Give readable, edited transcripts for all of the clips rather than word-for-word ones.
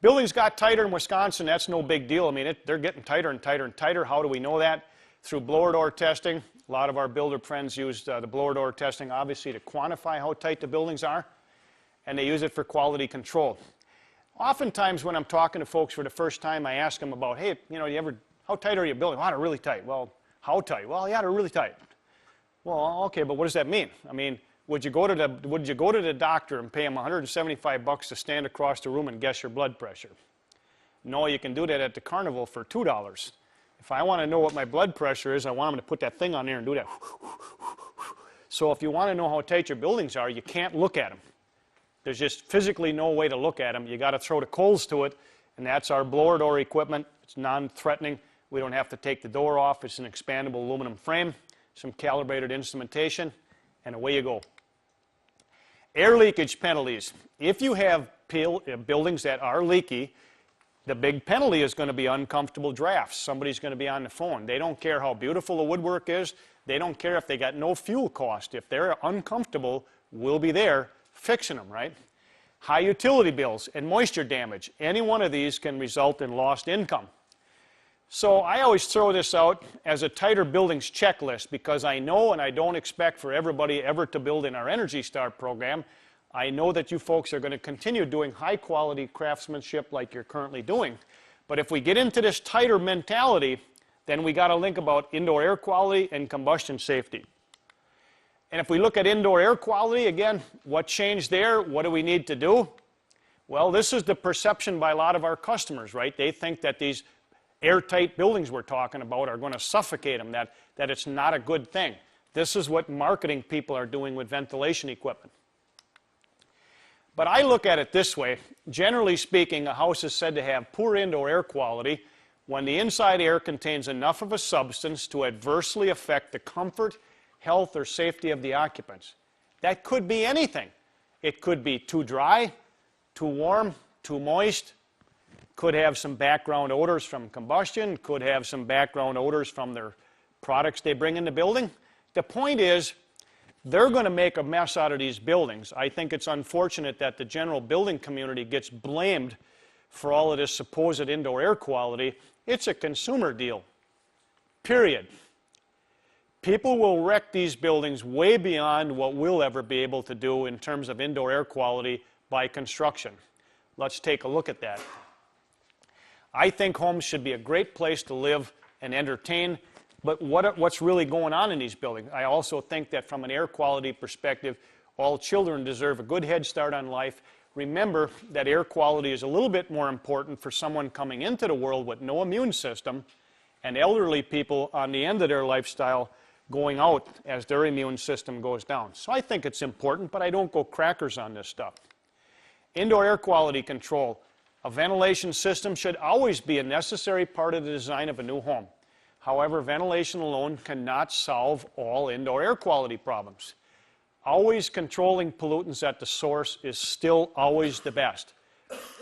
Buildings got tighter in Wisconsin. That's no big deal. I mean, they're getting tighter and tighter and tighter. How do we know that? Through blower door testing. A lot of our builder friends used the blower door testing, obviously, to quantify how tight the buildings are, and they use it for quality control. Oftentimes, when I'm talking to folks for the first time, I ask them about, hey, how tight are your buildings? Oh, they're really tight. Well, how tight? Well, yeah, they're really tight. Well, okay, but what does that mean? I mean, would you go to the doctor and pay him $175 to stand across the room and guess your blood pressure? No, you can do that at the carnival for $2. If I want to know what my blood pressure is, I want them to put that thing on there and do that. So if you want to know how tight your buildings are, you can't look at them. There's just physically no way to look at them. You got to throw the coals to it, and that's our blower door equipment. It's non-threatening. We don't have to take the door off. It's an expandable aluminum frame, some calibrated instrumentation, and away you go. Air leakage penalties. If you have buildings that are leaky, the big penalty is going to be uncomfortable drafts. Somebody's going to be on the phone. They don't care how beautiful the woodwork is. They don't care if they got no fuel cost. If they're uncomfortable, we'll be there fixing them, right? High utility bills and moisture damage. Any one of these can result in lost income. So I always throw this out as a tighter buildings checklist because I know and I don't expect for everybody ever to build in our Energy Star program. I know that you folks are going to continue doing high quality craftsmanship like you're currently doing. But if we get into this tighter mentality, then we got to think about indoor air quality and combustion safety. And if we look at indoor air quality, again, what changed there? What do we need to do? Well, this is the perception by a lot of our customers, right? They think that these airtight buildings we're talking about are going to suffocate them, that it's not a good thing. This is what marketing people are doing with ventilation equipment. But I look at it this way. Generally speaking, a house is said to have poor indoor air quality when the inside air contains enough of a substance to adversely affect the comfort, health, or safety of the occupants. That could be anything. It could be too dry, too warm, too moist, could have some background odors from combustion, could have some background odors from their products they bring in the building. The point is, they're going to make a mess out of these buildings. I think it's unfortunate that the general building community gets blamed for all of this supposed indoor air quality. It's a consumer deal, period. People will wreck these buildings way beyond what we'll ever be able to do in terms of indoor air quality by construction. Let's take a look at that. I think homes should be a great place to live and entertain, but what's really going on in these buildings? I also think that from an air quality perspective, all children deserve a good head start on life. Remember that air quality is a little bit more important for someone coming into the world with no immune system and elderly people on the end of their lifestyle going out as their immune system goes down. So I think it's important, but I don't go crackers on this stuff. Indoor air quality control. A ventilation system should always be a necessary part of the design of a new home. However, ventilation alone cannot solve all indoor air quality problems. Always controlling pollutants at the source is still always the best.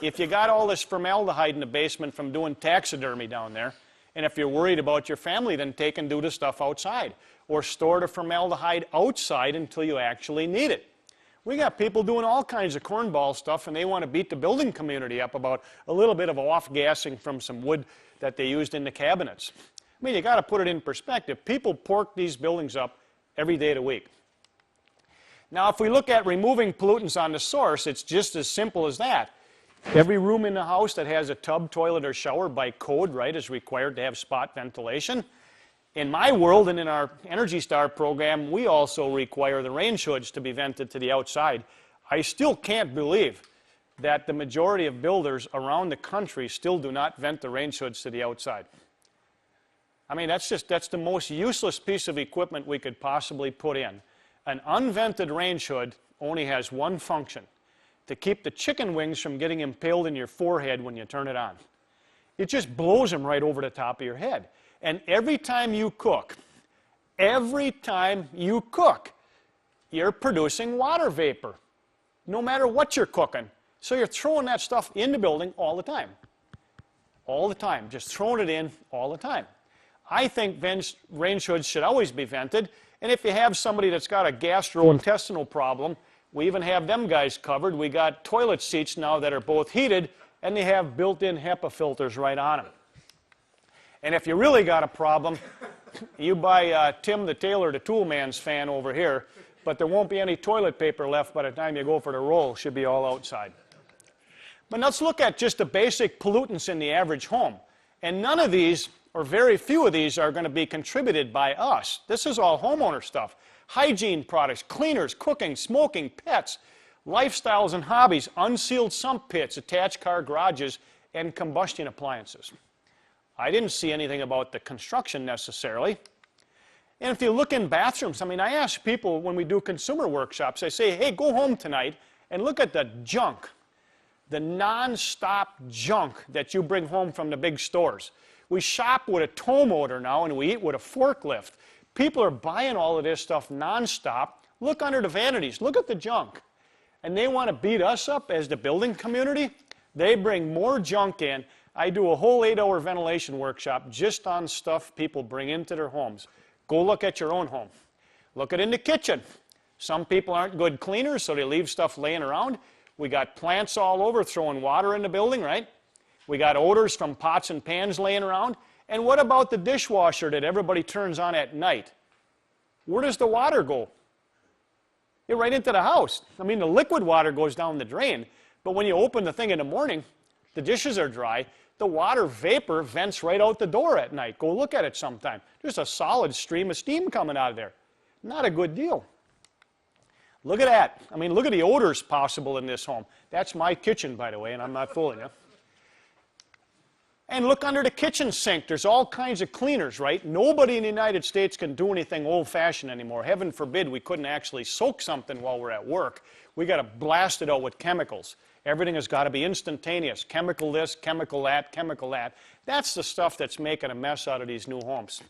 If you got all this formaldehyde in the basement from doing taxidermy down there, and if you're worried about your family, then take and do the stuff outside, or store the formaldehyde outside until you actually need it. We got people doing all kinds of cornball stuff, and they want to beat the building community up about a little bit of off-gassing from some wood that they used in the cabinets. I mean, you got to put it in perspective. People pork these buildings up every day of the week. Now, if we look at removing pollutants on the source, it's just as simple as that. Every room in the house that has a tub, toilet, or shower by code, right, is required to have spot ventilation. In my world and in our Energy Star program, we also require the range hoods to be vented to the outside. I still can't believe that the majority of builders around the country still do not vent the range hoods to the outside. I mean, that's the most useless piece of equipment we could possibly put in. An unvented range hood only has one function: to keep the chicken wings from getting impaled in your forehead when you turn it on. It just blows them right over the top of your head. And every time you cook, you're producing water vapor, no matter what you're cooking. So you're throwing that stuff in the building all the time. All the time, just throwing it in all the time. I think range hoods should always be vented, and if you have somebody that's got a gastrointestinal problem, we even have them guys covered. We got toilet seats now that are both heated and they have built-in HEPA filters right on them. And if you really got a problem, you buy Tim the Tailor, the Toolman's fan over here, but there won't be any toilet paper left by the time you go for the roll. Should be all outside. But let's look at just the basic pollutants in the average home. And none of these, or very few of these, are going to be contributed by us. This is all homeowner stuff. Hygiene products, cleaners, cooking, smoking, pets, lifestyles and hobbies, unsealed sump pits, attached car garages, and combustion appliances. I didn't see anything about the construction necessarily. And if you look in bathrooms, I mean, I ask people when we do consumer workshops, I say, hey, go home tonight and look at the junk, the non-stop junk that you bring home from the big stores. We shop with a tow motor now and we eat with a forklift. People are buying all of this stuff non-stop. Look under the vanities, look at the junk. And they want to beat us up as the building community. They bring more junk in. I do a whole 8-hour ventilation workshop just on stuff people bring into their homes. Go look at your own home. Look at in the kitchen. Some people aren't good cleaners, so they leave stuff laying around. We got plants all over throwing water in the building, right? We got odors from pots and pans laying around. And what about the dishwasher that everybody turns on at night? Where does the water go? Right into the house. I mean, the liquid water goes down the drain, but when you open the thing in the morning, the dishes are dry, the water vapor vents right out the door at night. Go look at it sometime. Just a solid stream of steam coming out of there. Not a good deal. Look at that. I mean, look at the odors possible in this home. That's my kitchen, by the way, and I'm not fooling you. And look under the kitchen sink. There's all kinds of cleaners, right? Nobody in the United States can do anything old-fashioned anymore. Heaven forbid we couldn't actually soak something while we're at work. We got to blast it out with chemicals. Everything has got to be instantaneous. Chemical this, chemical that, chemical that. That's the stuff that's making a mess out of these new homes.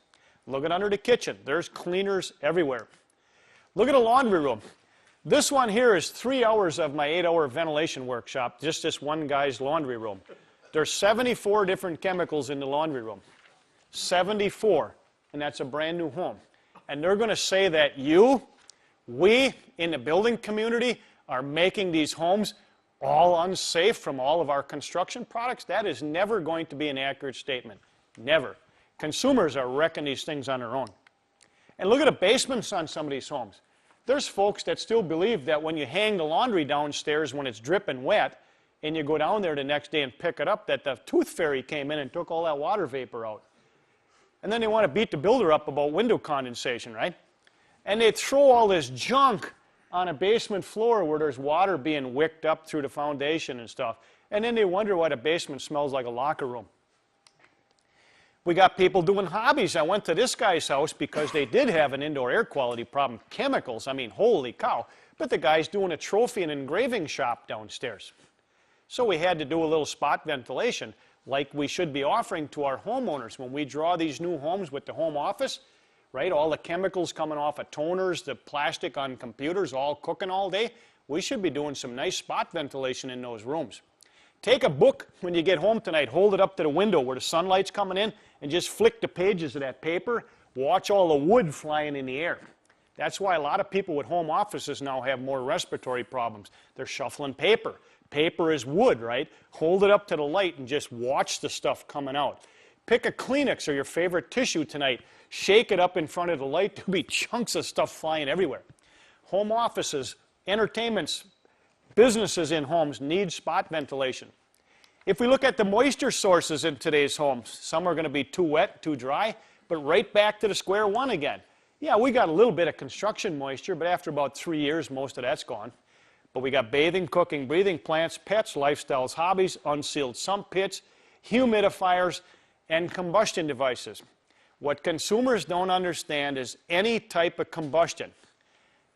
Look at under the kitchen. There's cleaners everywhere. Look at the laundry room. This one here is 3 hours of my 8-hour ventilation workshop, just this one guy's laundry room. There's 74 different chemicals in the laundry room. 74. And that's a brand new home. And they're going to say that we in the building community are making these homes all unsafe from all of our construction products. That is never going to be an accurate statement. Never. Consumers are wrecking these things on their own. And look at the basements on some of these homes. There's folks that still believe that when you hang the laundry downstairs when it's dripping wet, and you go down there the next day and pick it up, that the tooth fairy came in and took all that water vapor out. And then they want to beat the builder up about window condensation, right? And they throw all this junk on a basement floor where there's water being wicked up through the foundation and stuff. And then they wonder why the basement smells like a locker room. We got people doing hobbies. I went to this guy's house because they did have an indoor air quality problem. Chemicals, I mean, holy cow. But the guy's doing a trophy and engraving shop downstairs. So we had to do a little spot ventilation like we should be offering to our homeowners when we draw these new homes with the home office, right? All the chemicals coming off of toners, the plastic on computers, all cooking all day. We should be doing some nice spot ventilation in those rooms. Take a book when you get home tonight, hold it up to the window where the sunlight's coming in, and just flick the pages of that paper. Watch all the wood flying in the air. That's why a lot of people with home offices now have more respiratory problems. They're shuffling paper. Paper is wood, right? Hold it up to the light and just watch the stuff coming out. Pick a Kleenex or your favorite tissue tonight. Shake it up in front of the light. There'll be chunks of stuff flying everywhere. Home offices, entertainments, businesses in homes need spot ventilation. If we look at the moisture sources in today's homes, some are going to be too wet, too dry, but right back to the square one again. Yeah, we got a little bit of construction moisture, but after about 3 years, most of that's gone. But we got bathing, cooking, breathing plants, pets, lifestyles, hobbies, unsealed sump pits, humidifiers, and combustion devices. What consumers don't understand is any type of combustion.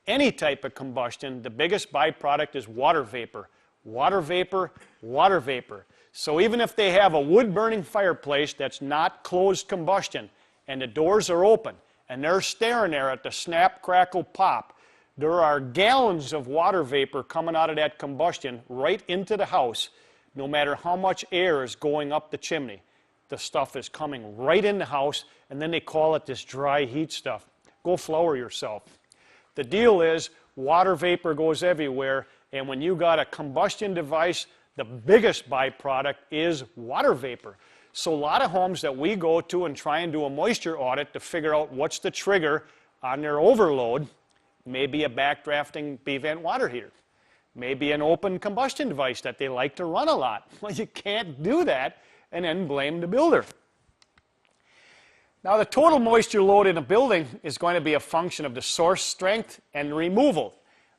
Any type of combustion, the biggest byproduct is water vapor. Water vapor, water vapor. So even if they have a wood-burning fireplace that's not closed combustion, and the doors are open, and they're staring there at the snap, crackle, pop, there are gallons of water vapor coming out of that combustion right into the house, no matter how much air is going up the chimney. The stuff is coming right in the house, and then they call it this dry heat stuff. Go flour yourself. The deal is water vapor goes everywhere, and when you got a combustion device The biggest byproduct is water vapor. So a lot of homes that we go to and try and do a moisture audit to figure out what's the trigger on their overload, maybe a backdrafting B-vent water heater, maybe an open combustion device that they like to run a lot. Well, you can't do that and then blame the builder. Now, the total moisture load in a building is going to be a function of the source strength and removal.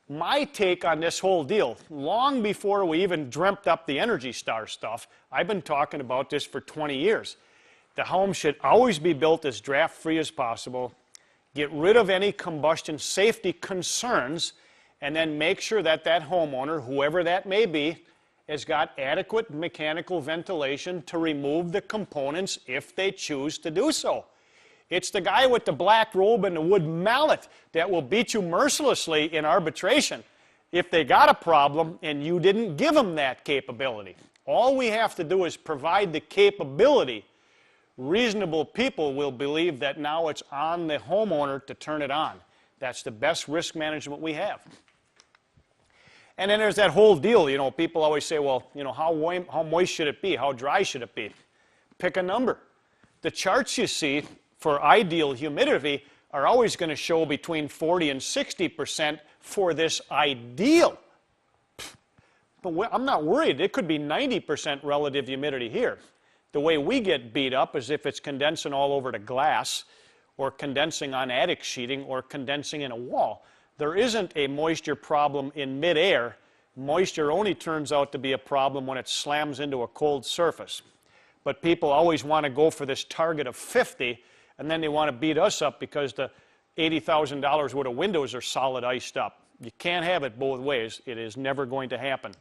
My take on this whole deal, long before we even dreamt up the Energy Star stuff, I've been talking about this for 20 years. The home should always be built as draft-free as possible, get rid of any combustion safety concerns, and then make sure that that homeowner, whoever that may be, has got adequate mechanical ventilation to remove the components if they choose to do so. It's the guy with the black robe and the wood mallet that will beat you mercilessly in arbitration if they got a problem and you didn't give them that capability. All we have to do is provide the capability. Reasonable people will believe that now it's on the homeowner to turn it on. That's the best risk management we have. And then there's that whole deal, you know, people always say, well, you know, how moist should it be? How dry should it be? Pick a number. The charts you see for ideal humidity are always going to show between 40 and 60% for this ideal. But I'm not worried. It could be 90% relative humidity here. The way we get beat up is if it's condensing all over the glass or condensing on attic sheeting or condensing in a wall. There isn't a moisture problem in midair. Moisture only turns out to be a problem when it slams into a cold surface. But people always want to go for this target of 50, and then they want to beat us up because the $80,000 worth of windows are solid iced up. You can't have it both ways. It is never going to happen.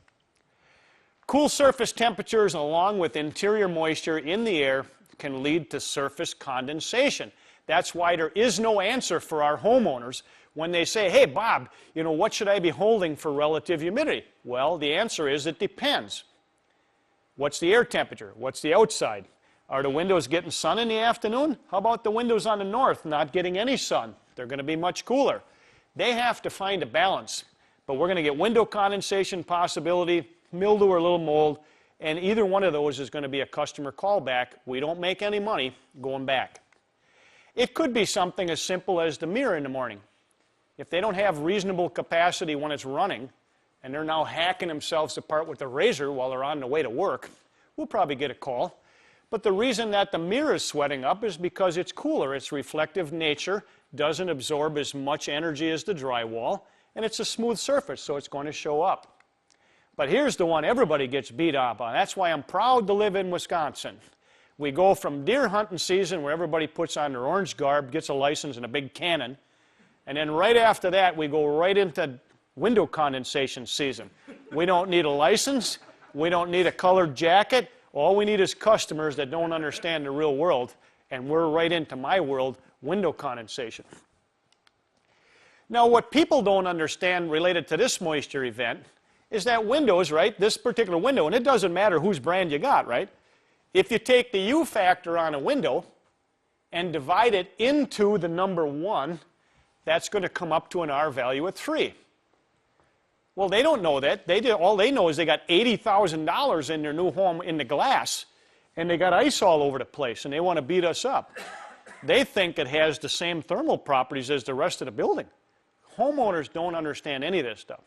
Cool surface temperatures along with interior moisture in the air can lead to surface condensation. That's why there is no answer for our homeowners when they say, hey, Bob, you know, what should I be holding for relative humidity? Well, the answer is it depends. What's the air temperature? What's the outside? Are the windows getting sun in the afternoon? How about the windows on the north not getting any sun? They're going to be much cooler. They have to find a balance. But we're going to get window condensation possibility, mildew or a little mold, and either one of those is going to be a customer callback. We don't make any money going back. It could be something as simple as the mirror in the morning. If they don't have reasonable capacity when it's running, and they're now hacking themselves apart with a razor while they're on the way to work, we'll probably get a call. But the reason that the mirror is sweating up is because it's cooler. Its reflective nature doesn't absorb as much energy as the drywall, and it's a smooth surface, so it's going to show up. But here's the one everybody gets beat up on. That's why I'm proud to live in Wisconsin. We go from deer hunting season, where everybody puts on their orange garb, gets a license and a big cannon, and then right after that, we go right into window condensation season. We don't need a license. We don't need a colored jacket. All we need is customers that don't understand the real world, and we're right into my world, window condensation. Now, what people don't understand related to this moisture event is that windows, right, this particular window, and it doesn't matter whose brand you got, right? If you take the U factor on a window and divide it into the number 1, that's going to come up to an R value of 3. Well, they don't know that. All they know is they got $80,000 in their new home in the glass, and they got ice all over the place, and they want to beat us up. They think it has the same thermal properties as the rest of the building. Homeowners don't understand any of this stuff.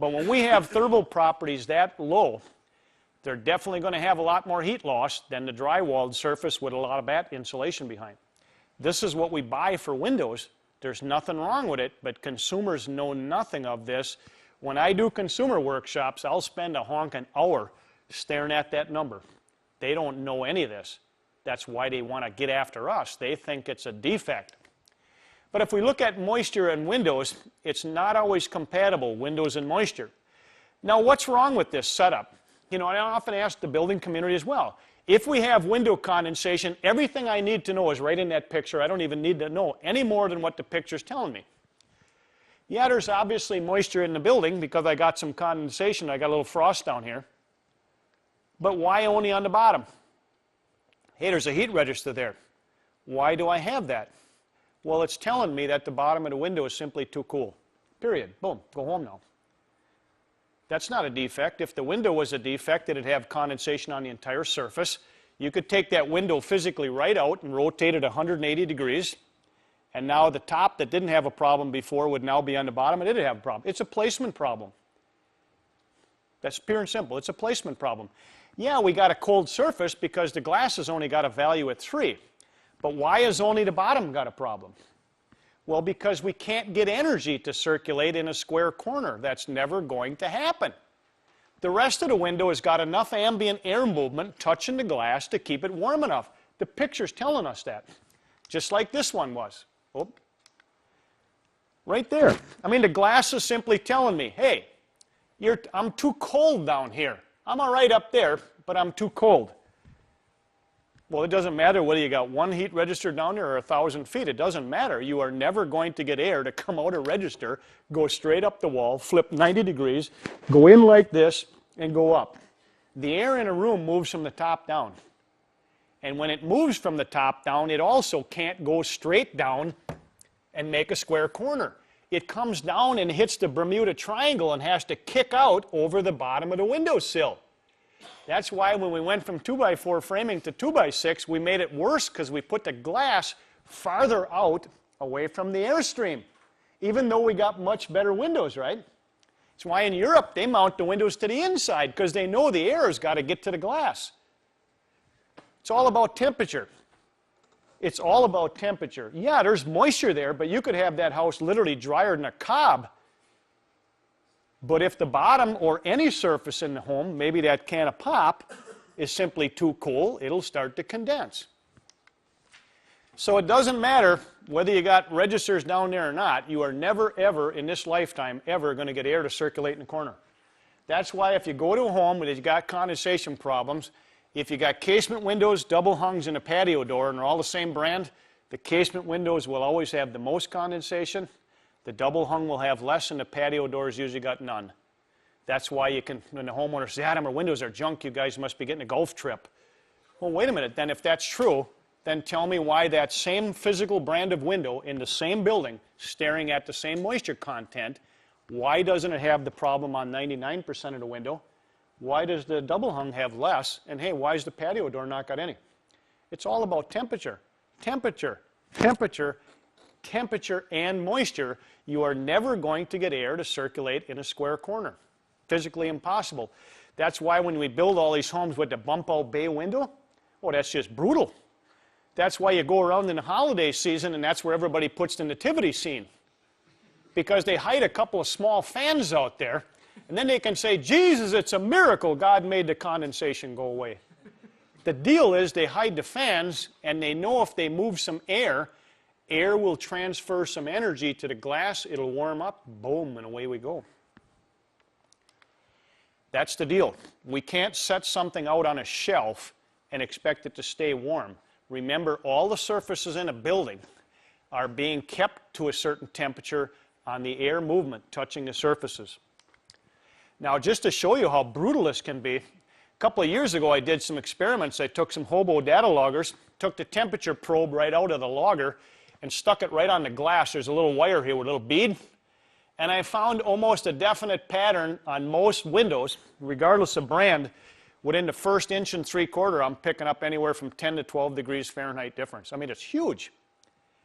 But when we have thermal properties that low, they're definitely going to have a lot more heat loss than the drywalled surface with a lot of batt insulation behind. This is what we buy for windows. There's nothing wrong with it, but consumers know nothing of this. When I do consumer workshops, I'll spend a honking hour staring at that number. They don't know any of this. That's why they want to get after us. They think it's a defect. But if we look at moisture and windows, it's not always compatible, windows and moisture. Now, what's wrong with this setup? You know, I often ask the building community as well. If we have window condensation, everything I need to know is right in that picture. I don't even need to know any more than what the picture's telling me. Yeah, there's obviously moisture in the building because I got some condensation. I got a little frost down here. But why only on the bottom? Hey, there's a heat register there. Why do I have that? Well, it's telling me that the bottom of the window is simply too cool. Period. Boom. Go home now. That's not a defect. If the window was a defect, it'd have condensation on the entire surface. You could take that window physically right out and rotate it 180 degrees, and now the top that didn't have a problem before would now be on the bottom and it'd have a problem. It's a placement problem. That's pure and simple. It's a placement problem. Yeah, we got a cold surface because the glass has only got a value at 3. But why has only the bottom got a problem? Well, because we can't get energy to circulate in a square corner. That's never going to happen. The rest of the window has got enough ambient air movement touching the glass to keep it warm enough. The picture's telling us that. Just like this one was. Oh. Right there. I mean, the glass is simply telling me, hey, I'm too cold down here. I'm all right up there, but I'm too cold. Well, it doesn't matter whether you got 1 heat register down there or 1,000 feet. It doesn't matter. You are never going to get air to come out a register, go straight up the wall, flip 90 degrees, go in like this, and go up. The air in a room moves from the top down. And when it moves from the top down, it also can't go straight down and make a square corner. It comes down and hits the Bermuda Triangle and has to kick out over the bottom of the windowsill. That's why when we went from 2x4 framing to 2x6, we made it worse because we put the glass farther out away from the airstream, even though we got much better windows, right? That's why in Europe they mount the windows to the inside because they know the air has got to get to the glass. It's all about temperature. It's all about temperature. Yeah, there's moisture there, but you could have that house literally drier than a cob. But if the bottom or any surface in the home, maybe that can of pop, is simply too cool, it'll start to condense. So it doesn't matter whether you got registers down there or not, you are never, ever, in this lifetime, ever going to get air to circulate in the corner. That's why if you go to a home where you've got condensation problems, if you got casement windows, double hungs, and a patio door, and they're all the same brand, the casement windows will always have the most condensation. The double hung will have less, and the patio doors usually got none. That's why you can, when the homeowner says, Adam, our windows are junk, you guys must be getting a golf trip. Well, wait a minute, then if that's true, then tell me why that same physical brand of window in the same building, staring at the same moisture content, why doesn't it have the problem on 99% of the window? Why does the double hung have less? And hey, why is the patio door not got any? It's all about temperature. Temperature, temperature, temperature, and moisture. You are never going to get air to circulate in a square corner. Physically impossible. That's why when we build all these homes with the bump out bay window, oh, that's just brutal. That's why you go around in the holiday season and that's where everybody puts the nativity scene. Because they hide a couple of small fans out there and then they can say, Jesus, it's a miracle God made the condensation go away. The deal is they hide the fans and they know if they move some air, air will transfer some energy to the glass, it'll warm up, boom, and away we go. That's the deal. We can't set something out on a shelf and expect it to stay warm. Remember, all the surfaces in a building are being kept to a certain temperature on the air movement touching the surfaces. Now, just to show you how brutal this can be, a couple of years ago I did some experiments. I took some hobo data loggers, took the temperature probe right out of the logger, and stuck it right on the glass. There's a little wire here with a little bead. And I found almost a definite pattern on most windows, regardless of brand. Within the first 1 3/4 inches, I'm picking up anywhere from 10 to 12 degrees Fahrenheit difference. I mean, it's huge.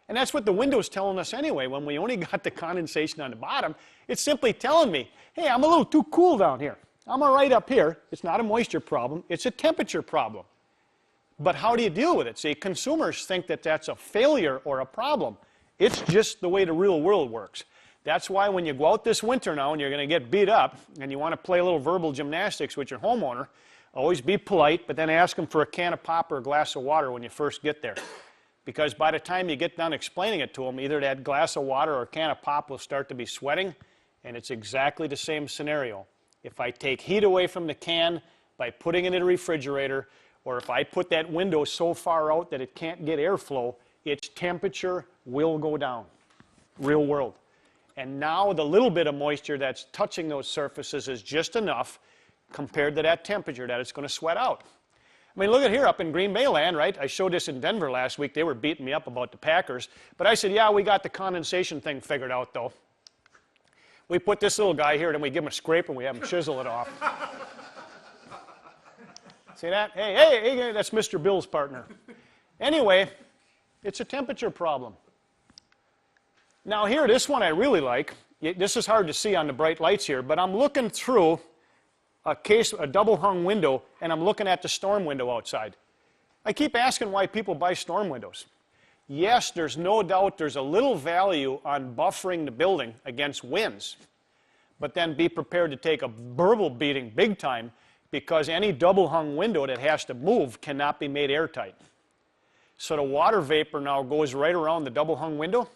And that's what the window's telling us anyway. When we only got the condensation on the bottom, it's simply telling me, hey, I'm a little too cool down here. I'm all right up here. It's not a moisture problem. It's a temperature problem. But how do you deal with it? See, consumers think that that's a failure or a problem. It's just the way the real world works. That's why when you go out this winter now and you're going to get beat up and you want to play a little verbal gymnastics with your homeowner, always be polite, but then ask them for a can of pop or a glass of water when you first get there. Because by the time you get done explaining it to them, either that glass of water or a can of pop will start to be sweating, and it's exactly the same scenario. If I take heat away from the can by putting it in a refrigerator, or if I put that window so far out that it can't get airflow, its temperature will go down. Real world. And now the little bit of moisture that's touching those surfaces is just enough compared to that temperature that it's going to sweat out. I mean, look at here up in Green Bay land, right? I showed this in Denver last week. They were beating me up about the Packers. But I said, yeah, we got the condensation thing figured out, though. We put this little guy here, then we give him a scraper and we have him chisel it off. See that? Hey, that's Mr. Bill's partner. Anyway, it's a temperature problem. Now here, this one I really like. This is hard to see on the bright lights here, but I'm looking through a double hung window, and I'm looking at the storm window outside. I keep asking why people buy storm windows. Yes, there's no doubt there's a little value on buffering the building against winds, but then be prepared to take a verbal beating big time, because any double hung window that has to move cannot be made airtight. So the water vapor now goes right around the double hung window,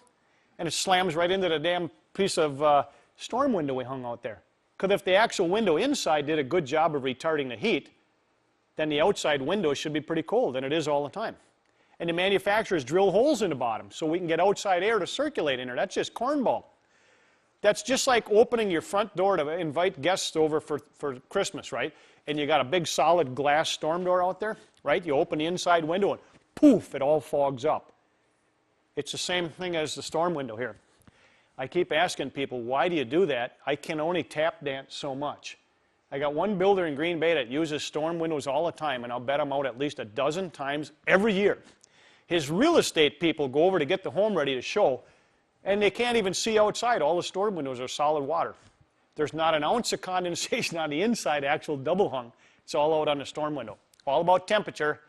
and it slams right into the damn piece of storm window we hung out there. Because if the actual window inside did a good job of retarding the heat, then the outside window should be pretty cold, and it is all the time. And the manufacturers drill holes in the bottom so we can get outside air to circulate in there. That's just cornball. That's just like opening your front door to invite guests over for Christmas, right? And you got a big solid glass storm door out there, right? You open the inside window and poof, it all fogs up. It's the same thing as the storm window here. I keep asking people, why do you do that? I can only tap dance so much. I got one builder in Green Bay that uses storm windows all the time, and I'll bet him out at least a dozen times every year. His real estate people go over to get the home ready to show, and they can't even see outside. All the storm windows are solid water. There's not an ounce of condensation on the inside, actual double hung. It's all out on the storm window. All about temperature.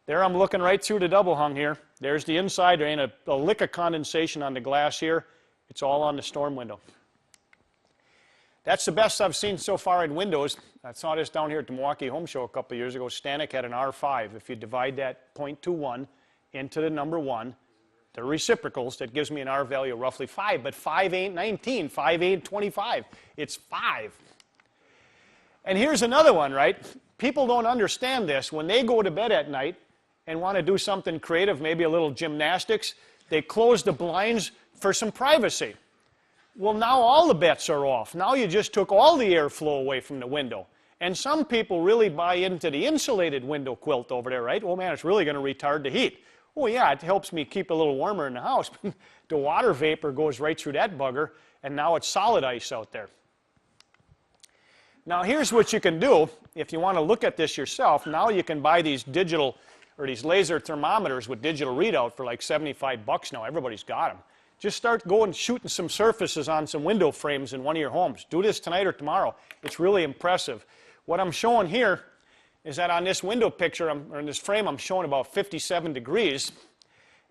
There I'm looking right through the double hung here. There's the inside. There ain't a lick of condensation on the glass here. It's all on the storm window. That's the best I've seen so far in windows. I saw this down here at the Milwaukee Home Show a couple of years ago. Stanek had an R5. If you divide that 0.21 into the number 1, the reciprocals, that gives me an R value of roughly 5. But 5 ain't 19. 5 ain't 25. It's 5. And here's another one, right? People don't understand this. When they go to bed at night and want to do something creative, maybe a little gymnastics, they close the blinds for some privacy. Well, now all the bets are off. Now you just took all the airflow away from the window. And some people really buy into the insulated window quilt over there, right? Oh man, it's really going to retard the heat. Oh yeah, it helps me keep a little warmer in the house. The water vapor goes right through that bugger, and now it's solid ice out there. Now here's what you can do if you want to look at this yourself. Now you can buy these digital or these laser thermometers with digital readout for like $75 now. Everybody's got them. Just start going shooting some surfaces on some window frames in one of your homes. Do this tonight or tomorrow. It's really impressive. What I'm showing here is that on this window picture, or in this frame, I'm showing about 57 degrees.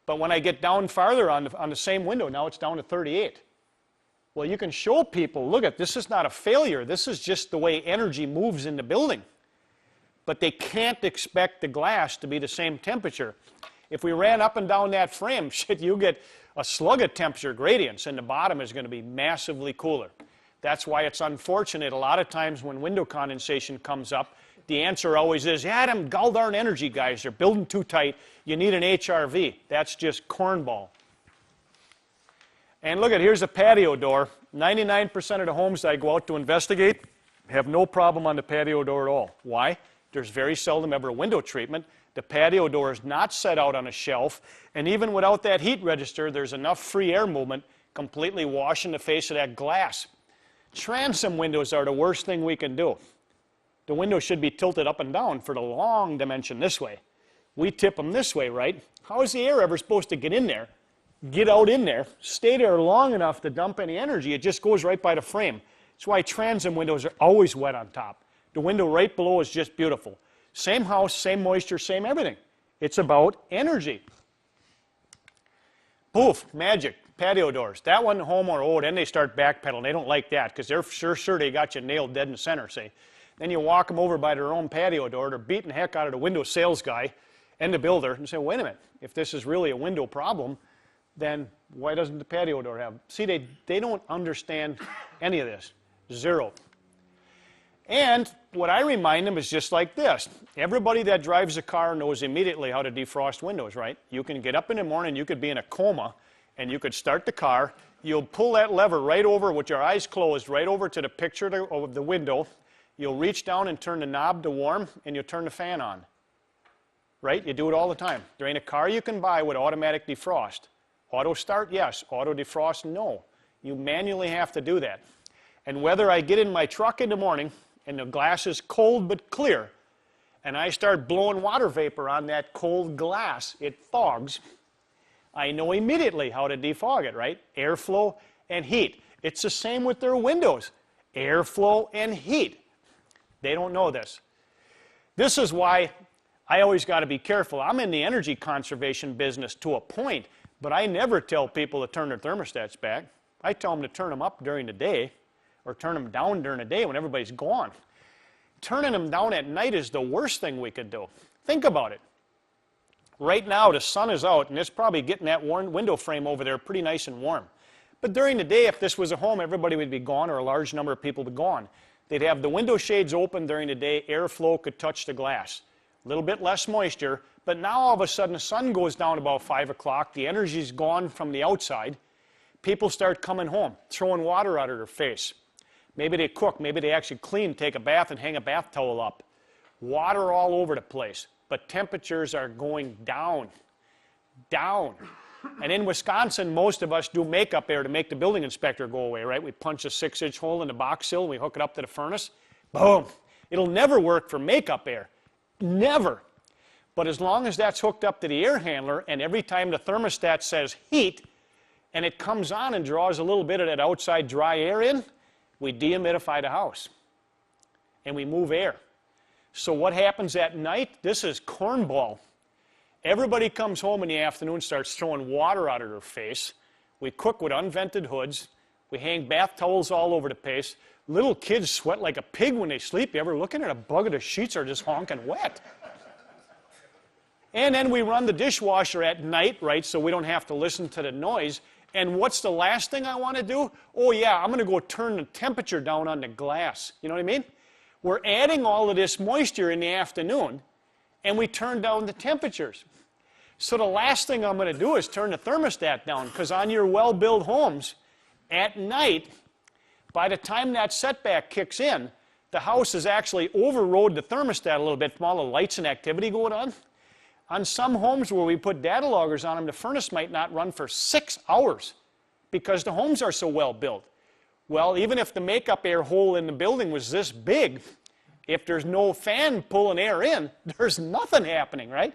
But when I get down farther on the same window, now it's down to 38. Well, you can show people, look at this is not a failure. This is just the way energy moves in the building. But they can't expect the glass to be the same temperature. If we ran up and down that frame, shit, you get a slug of temperature gradients, and the bottom is going to be massively cooler. That's why it's unfortunate a lot of times when window condensation comes up, the answer always is, yeah, them gall-darn energy guys, they're building too tight, you need an HRV. That's just cornball. And look at, here's a patio door. 99% of the homes that I go out to investigate have no problem on the patio door at all. Why? There's very seldom ever a window treatment. The patio door is not set out on a shelf, and even without that heat register, there's enough free air movement completely washing the face of that glass. Transom windows are the worst thing we can do. The window should be tilted up and down for the long dimension this way. We tip them this way, right? How is the air ever supposed to get in there, get out in there, stay there long enough to dump any energy? It just goes right by the frame. That's why transom windows are always wet on top. The window right below is just beautiful. Same house, same moisture, same everything. It's about energy. Poof, magic, patio doors. That one, the homeowner, oh, then they start backpedaling. They don't like that because they're sure they got you nailed dead in the center, say. Then you walk them over by their own patio door. They're beating the heck out of the window sales guy and the builder and say, wait a minute, if this is really a window problem, then why doesn't the patio door have? See, they don't understand any of this. Zero. And what I remind them is just like this. Everybody that drives a car knows immediately how to defrost windows, right? You can get up in the morning, you could be in a coma, and you could start the car. You'll pull that lever right over with your eyes closed, right over to the picture of the window. You'll reach down and turn the knob to warm, and you'll turn the fan on. Right? You do it all the time. There ain't a car you can buy with automatic defrost. Auto start, yes. Auto defrost, no. You manually have to do that. And whether I get in my truck in the morning and the glass is cold but clear, and I start blowing water vapor on that cold glass, it fogs, I know immediately how to defog it, right? Airflow and heat. It's the same with their windows. Airflow and heat. They don't know this. This is why I always got to be careful. I'm in the energy conservation business to a point, but I never tell people to turn their thermostats back. I tell them to turn them up during the day or turn them down during the day when everybody's gone. Turning them down at night is the worst thing we could do. Think about it. Right now the sun is out and it's probably getting that window frame over there pretty nice and warm. But during the day, if this was a home, everybody would be gone or a large number of people would be gone. They'd have the window shades open during the day, airflow could touch the glass. A little bit less moisture, but now all of a sudden the sun goes down about 5 o'clock, the energy's gone from the outside, people start coming home, throwing water out of their face. Maybe they cook, maybe they actually clean, take a bath and hang a bath towel up. Water all over the place, but temperatures are going down, down. And in Wisconsin, most of us do makeup air to make the building inspector go away, right? We punch a 6-inch hole in the box sill and we hook it up to the furnace. Boom. It'll never work for makeup air. Never. But as long as that's hooked up to the air handler and every time the thermostat says heat and it comes on and draws a little bit of that outside dry air in, we dehumidify the house and we move air. So what happens at night? This is cornball. Everybody comes home in the afternoon, starts throwing water out of their face. We cook with unvented hoods. We hang bath towels all over the place. Little kids sweat like a pig when they sleep. You ever looking at a bug of the sheets are just honking wet? And then we run the dishwasher at night, right, so we don't have to listen to the noise. And what's the last thing I want to do? Oh yeah, I'm going to go turn the temperature down on the glass. You know what I mean? We're adding all of this moisture in the afternoon, and we turn down the temperatures. So the last thing I'm going to do is turn the thermostat down, because on your well-built homes, at night, by the time that setback kicks in, the house has actually overrode the thermostat a little bit from all the lights and activity going on. On some homes where we put data loggers on them, the furnace might not run for 6 hours because the homes are so well built. Well, even if the makeup air hole in the building was this big, if there's no fan pulling air in, there's nothing happening, right?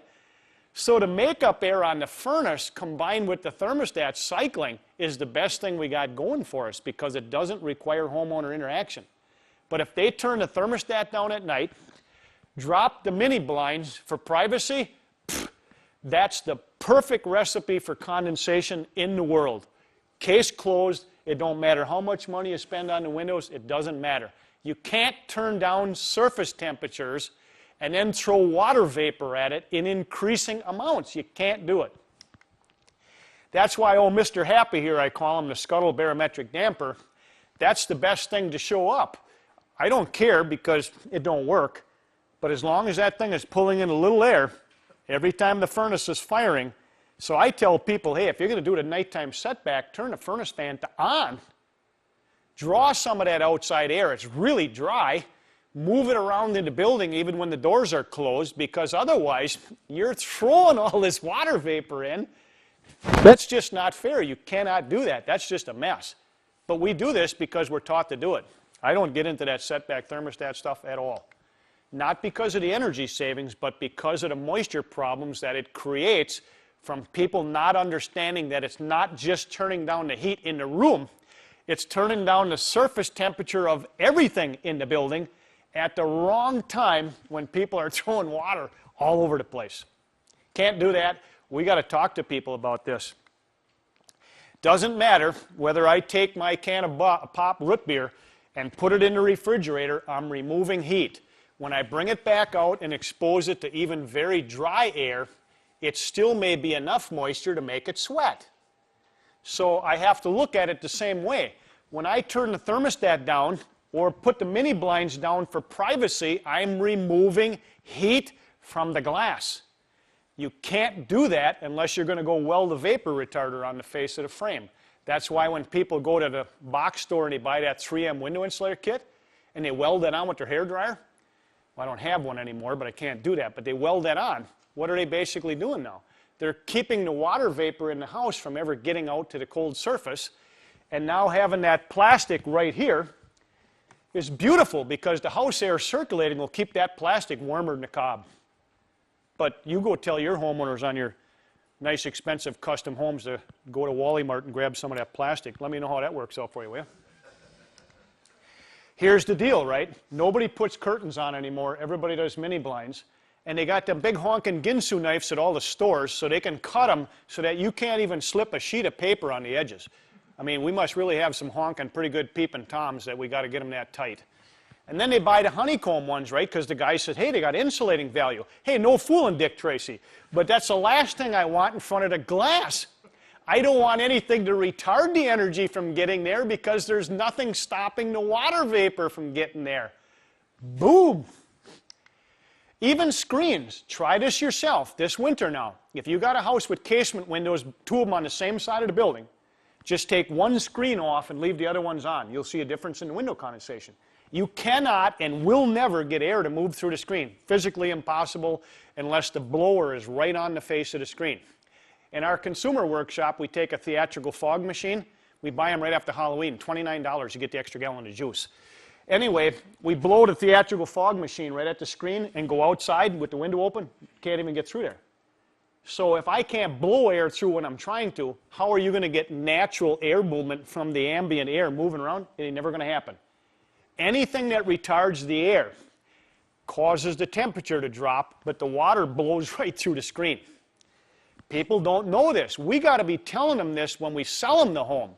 So the makeup air on the furnace combined with the thermostat cycling is the best thing we got going for us because it doesn't require homeowner interaction. But if they turn the thermostat down at night, drop the mini blinds for privacy, that's the perfect recipe for condensation in the world. Case closed. It don't matter how much money you spend on the windows, it doesn't matter. You can't turn down surface temperatures and then throw water vapor at it in increasing amounts. You can't do it. That's why, oh, Mr. Happy here, I call him the Scuttle barometric damper, that's the best thing to show up. I don't care because it don't work, but as long as that thing is pulling in a little air every time the furnace is firing, so I tell people, hey, if you're going to do it at nighttime setback, turn the furnace fan to on. Draw some of that outside air. It's really dry. Move it around in the building even when the doors are closed, because otherwise you're throwing all this water vapor in. That's just not fair. You cannot do that. That's just a mess. But we do this because we're taught to do it. I don't get into that setback thermostat stuff at all. Not because of the energy savings, but because of the moisture problems that it creates from people not understanding that it's not just turning down the heat in the room, it's turning down the surface temperature of everything in the building at the wrong time when people are throwing water all over the place. Can't do that. We got to talk to people about this. Doesn't matter whether I take my can of pop root beer and put it in the refrigerator, I'm removing heat. When I bring it back out and expose it to even very dry air, it still may be enough moisture to make it sweat. So I have to look at it the same way. When I turn the thermostat down or put the mini blinds down for privacy, I'm removing heat from the glass. You can't do that unless you're going to go weld a vapor retarder on the face of the frame. That's why when people go to the box store and they buy that 3M window insulator kit and they weld that on with their hairdryer, well, I don't have one anymore, but I can't do that, but they weld that on. What are they basically doing now? They're keeping the water vapor in the house from ever getting out to the cold surface, and now having that plastic right here is beautiful because the house air circulating will keep that plastic warmer than the cob. But you go tell your homeowners on your nice, expensive custom homes to go to Wally Mart and grab some of that plastic. Let me know how that works out for you, will you? Here's the deal, right? Nobody puts curtains on anymore. Everybody does mini blinds. And they got them big honking Ginsu knives at all the stores so they can cut them so that you can't even slip a sheet of paper on the edges. I mean, we must really have some honking, pretty good peeping toms that we got to get them that tight. And then they buy the honeycomb ones, right? Because the guy says, hey, they got insulating value. Hey, no fooling, Dick Tracy. But that's the last thing I want in front of the glass. I don't want anything to retard the energy from getting there because there's nothing stopping the water vapor from getting there. Boom. Even screens. Try this yourself this winter now. If you got a house with casement windows, two of them on the same side of the building, just take one screen off and leave the other ones on. You'll see a difference in the window condensation. You cannot and will never get air to move through the screen. Physically impossible unless the blower is right on the face of the screen. In our consumer workshop, we take a theatrical fog machine. We buy them right after Halloween, $29, you get the extra gallon of juice. Anyway, we blow the theatrical fog machine right at the screen and go outside with the window open. Can't even get through there. So if I can't blow air through when I'm trying to, how are you going to get natural air movement from the ambient air moving around? It ain't never going to happen. Anything that retards the air causes the temperature to drop, but the water blows right through the screen. People don't know this. We got to be telling them this when we sell them the home.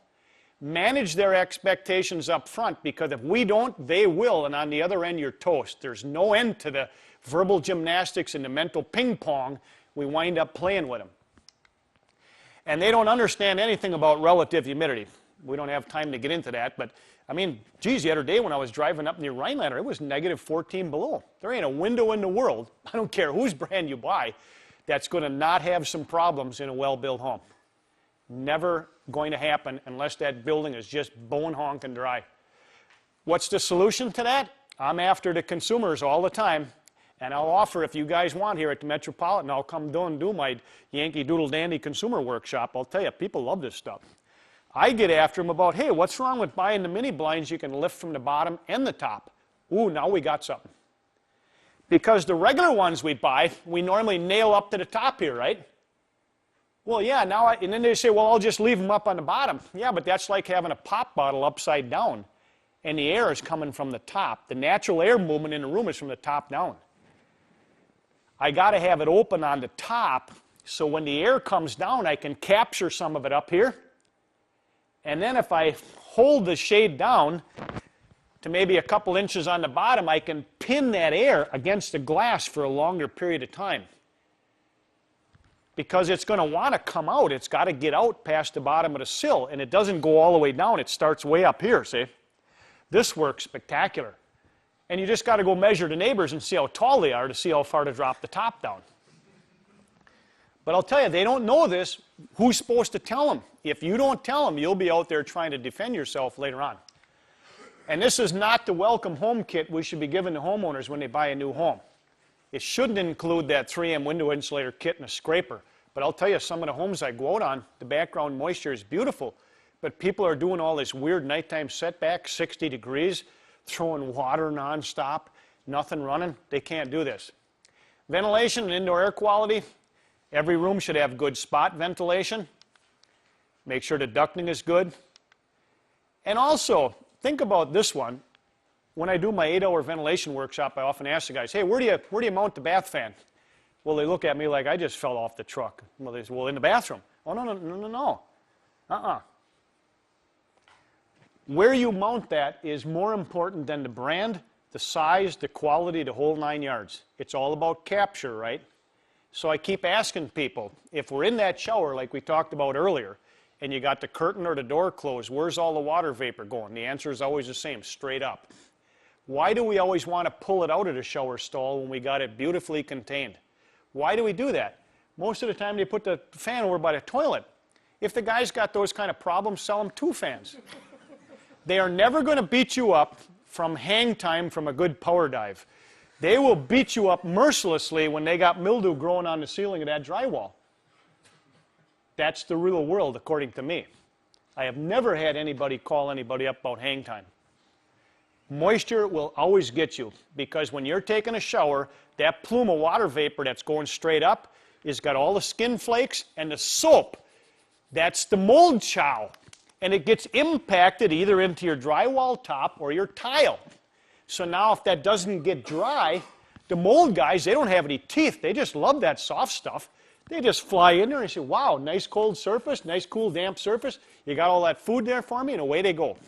Manage their expectations up front, because if we don't, they will, and on the other end, you're toast. There's no end to the verbal gymnastics and the mental ping pong we wind up playing with them. And they don't understand anything about relative humidity. We don't have time to get into that, but I mean, geez, the other day when I was driving up near Rhinelander, it was negative 14 below. There ain't a window in the world, I don't care whose brand you buy, that's going to not have some problems in a well-built home. Never going to happen unless that building is just bone honking dry. What's the solution to that? I'm after the consumers all the time, and I'll offer, if you guys want here at the Metropolitan, I'll come down and do my Yankee Doodle Dandy consumer workshop. I'll tell you, people love this stuff. I get after them about, hey, what's wrong with buying the mini blinds you can lift from the bottom and the top? Ooh, now we got something. Because the regular ones we buy, we normally nail up to the top here, right? Well, yeah, and then they say, well, I'll just leave them up on the bottom. Yeah, but that's like having a pop bottle upside down, and the air is coming from the top. The natural air movement in the room is from the top down. I got to have it open on the top, so when the air comes down, I can capture some of it up here. And then if I hold the shade down to maybe a couple inches on the bottom, I can pin that air against the glass for a longer period of time. Because it's going to want to come out. It's got to get out past the bottom of the sill, and it doesn't go all the way down. It starts way up here, see? This works spectacular. And you just got to go measure the neighbors and see how tall they are to see how far to drop the top down. But I'll tell you, they don't know this. Who's supposed to tell them? If you don't tell them, you'll be out there trying to defend yourself later on. And this is not the welcome home kit we should be giving to homeowners when they buy a new home. It shouldn't include that 3M window insulator kit and a scraper. But I'll tell you, some of the homes I go out on, the background moisture is beautiful. But people are doing all this weird nighttime setback, 60 degrees, throwing water nonstop, nothing running. They can't do this. Ventilation and indoor air quality. Every room should have good spot ventilation. Make sure the ducting is good. And also, think about this one. When I do my 8-hour ventilation workshop, I often ask the guys, hey, where do you mount the bath fan? Well, they look at me like I just fell off the truck. Well, they say, well, in the bathroom. Oh, no. Where you mount that is more important than the brand, the size, the quality, the whole 9 yards. It's all about capture, right? So I keep asking people, if we're in that shower like we talked about earlier, and you got the curtain or the door closed, where's all the water vapor going? The answer is always the same, straight up. Why do we always want to pull it out of the shower stall when we got it beautifully contained? Why do we do that? Most of the time they put the fan over by the toilet. If the guy's got those kind of problems, sell him 2 fans. They are never going to beat you up from hang time from a good power dive. They will beat you up mercilessly when they got mildew growing on the ceiling of that drywall. That's the real world, according to me. I have never had anybody call anybody up about hang time. Moisture will always get you, because when you're taking a shower, that plume of water vapor that's going straight up has got all the skin flakes and the soap. That's the mold chow. And it gets impacted either into your drywall top or your tile. So now if that doesn't get dry, the mold guys, they don't have any teeth. They just love that soft stuff. They just fly in there and say, wow, nice cold surface, nice cool damp surface. You got all that food there for me, and away they go.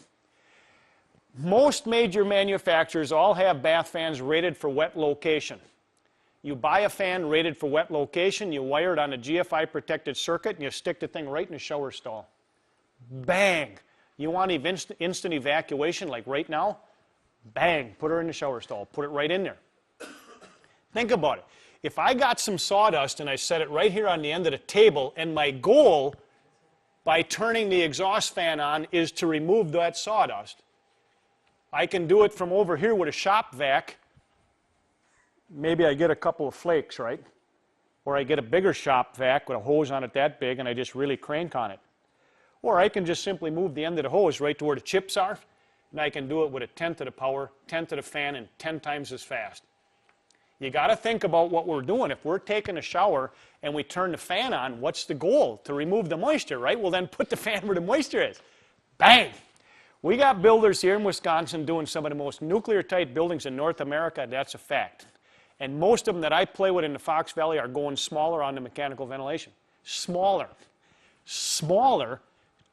Most major manufacturers all have bath fans rated for wet location. You buy a fan rated for wet location, you wire it on a GFI protected circuit, and you stick the thing right in the shower stall. Bang! You want instant evacuation like right now? Bang! Put her in the shower stall. Put it right in there. Think about it. If I got some sawdust and I set it right here on the end of the table, and my goal by turning the exhaust fan on is to remove that sawdust, I can do it from over here with a shop vac. Maybe I get a couple of flakes, right? Or I get a bigger shop vac with a hose on it that big and I just really crank on it. Or I can just simply move the end of the hose right to where the chips are, and I can do it with a 1/10 of the power, 1/10 of the fan, and 10 times as fast. You got to think about what we're doing. If we're taking a shower and we turn the fan on, what's the goal? To remove the moisture, right? Well, then put the fan where the moisture is. Bang! We got builders here in Wisconsin doing some of the most nuclear-tight buildings in North America. That's a fact. And most of them that I play with in the Fox Valley are going smaller on the mechanical ventilation. Smaller. Smaller,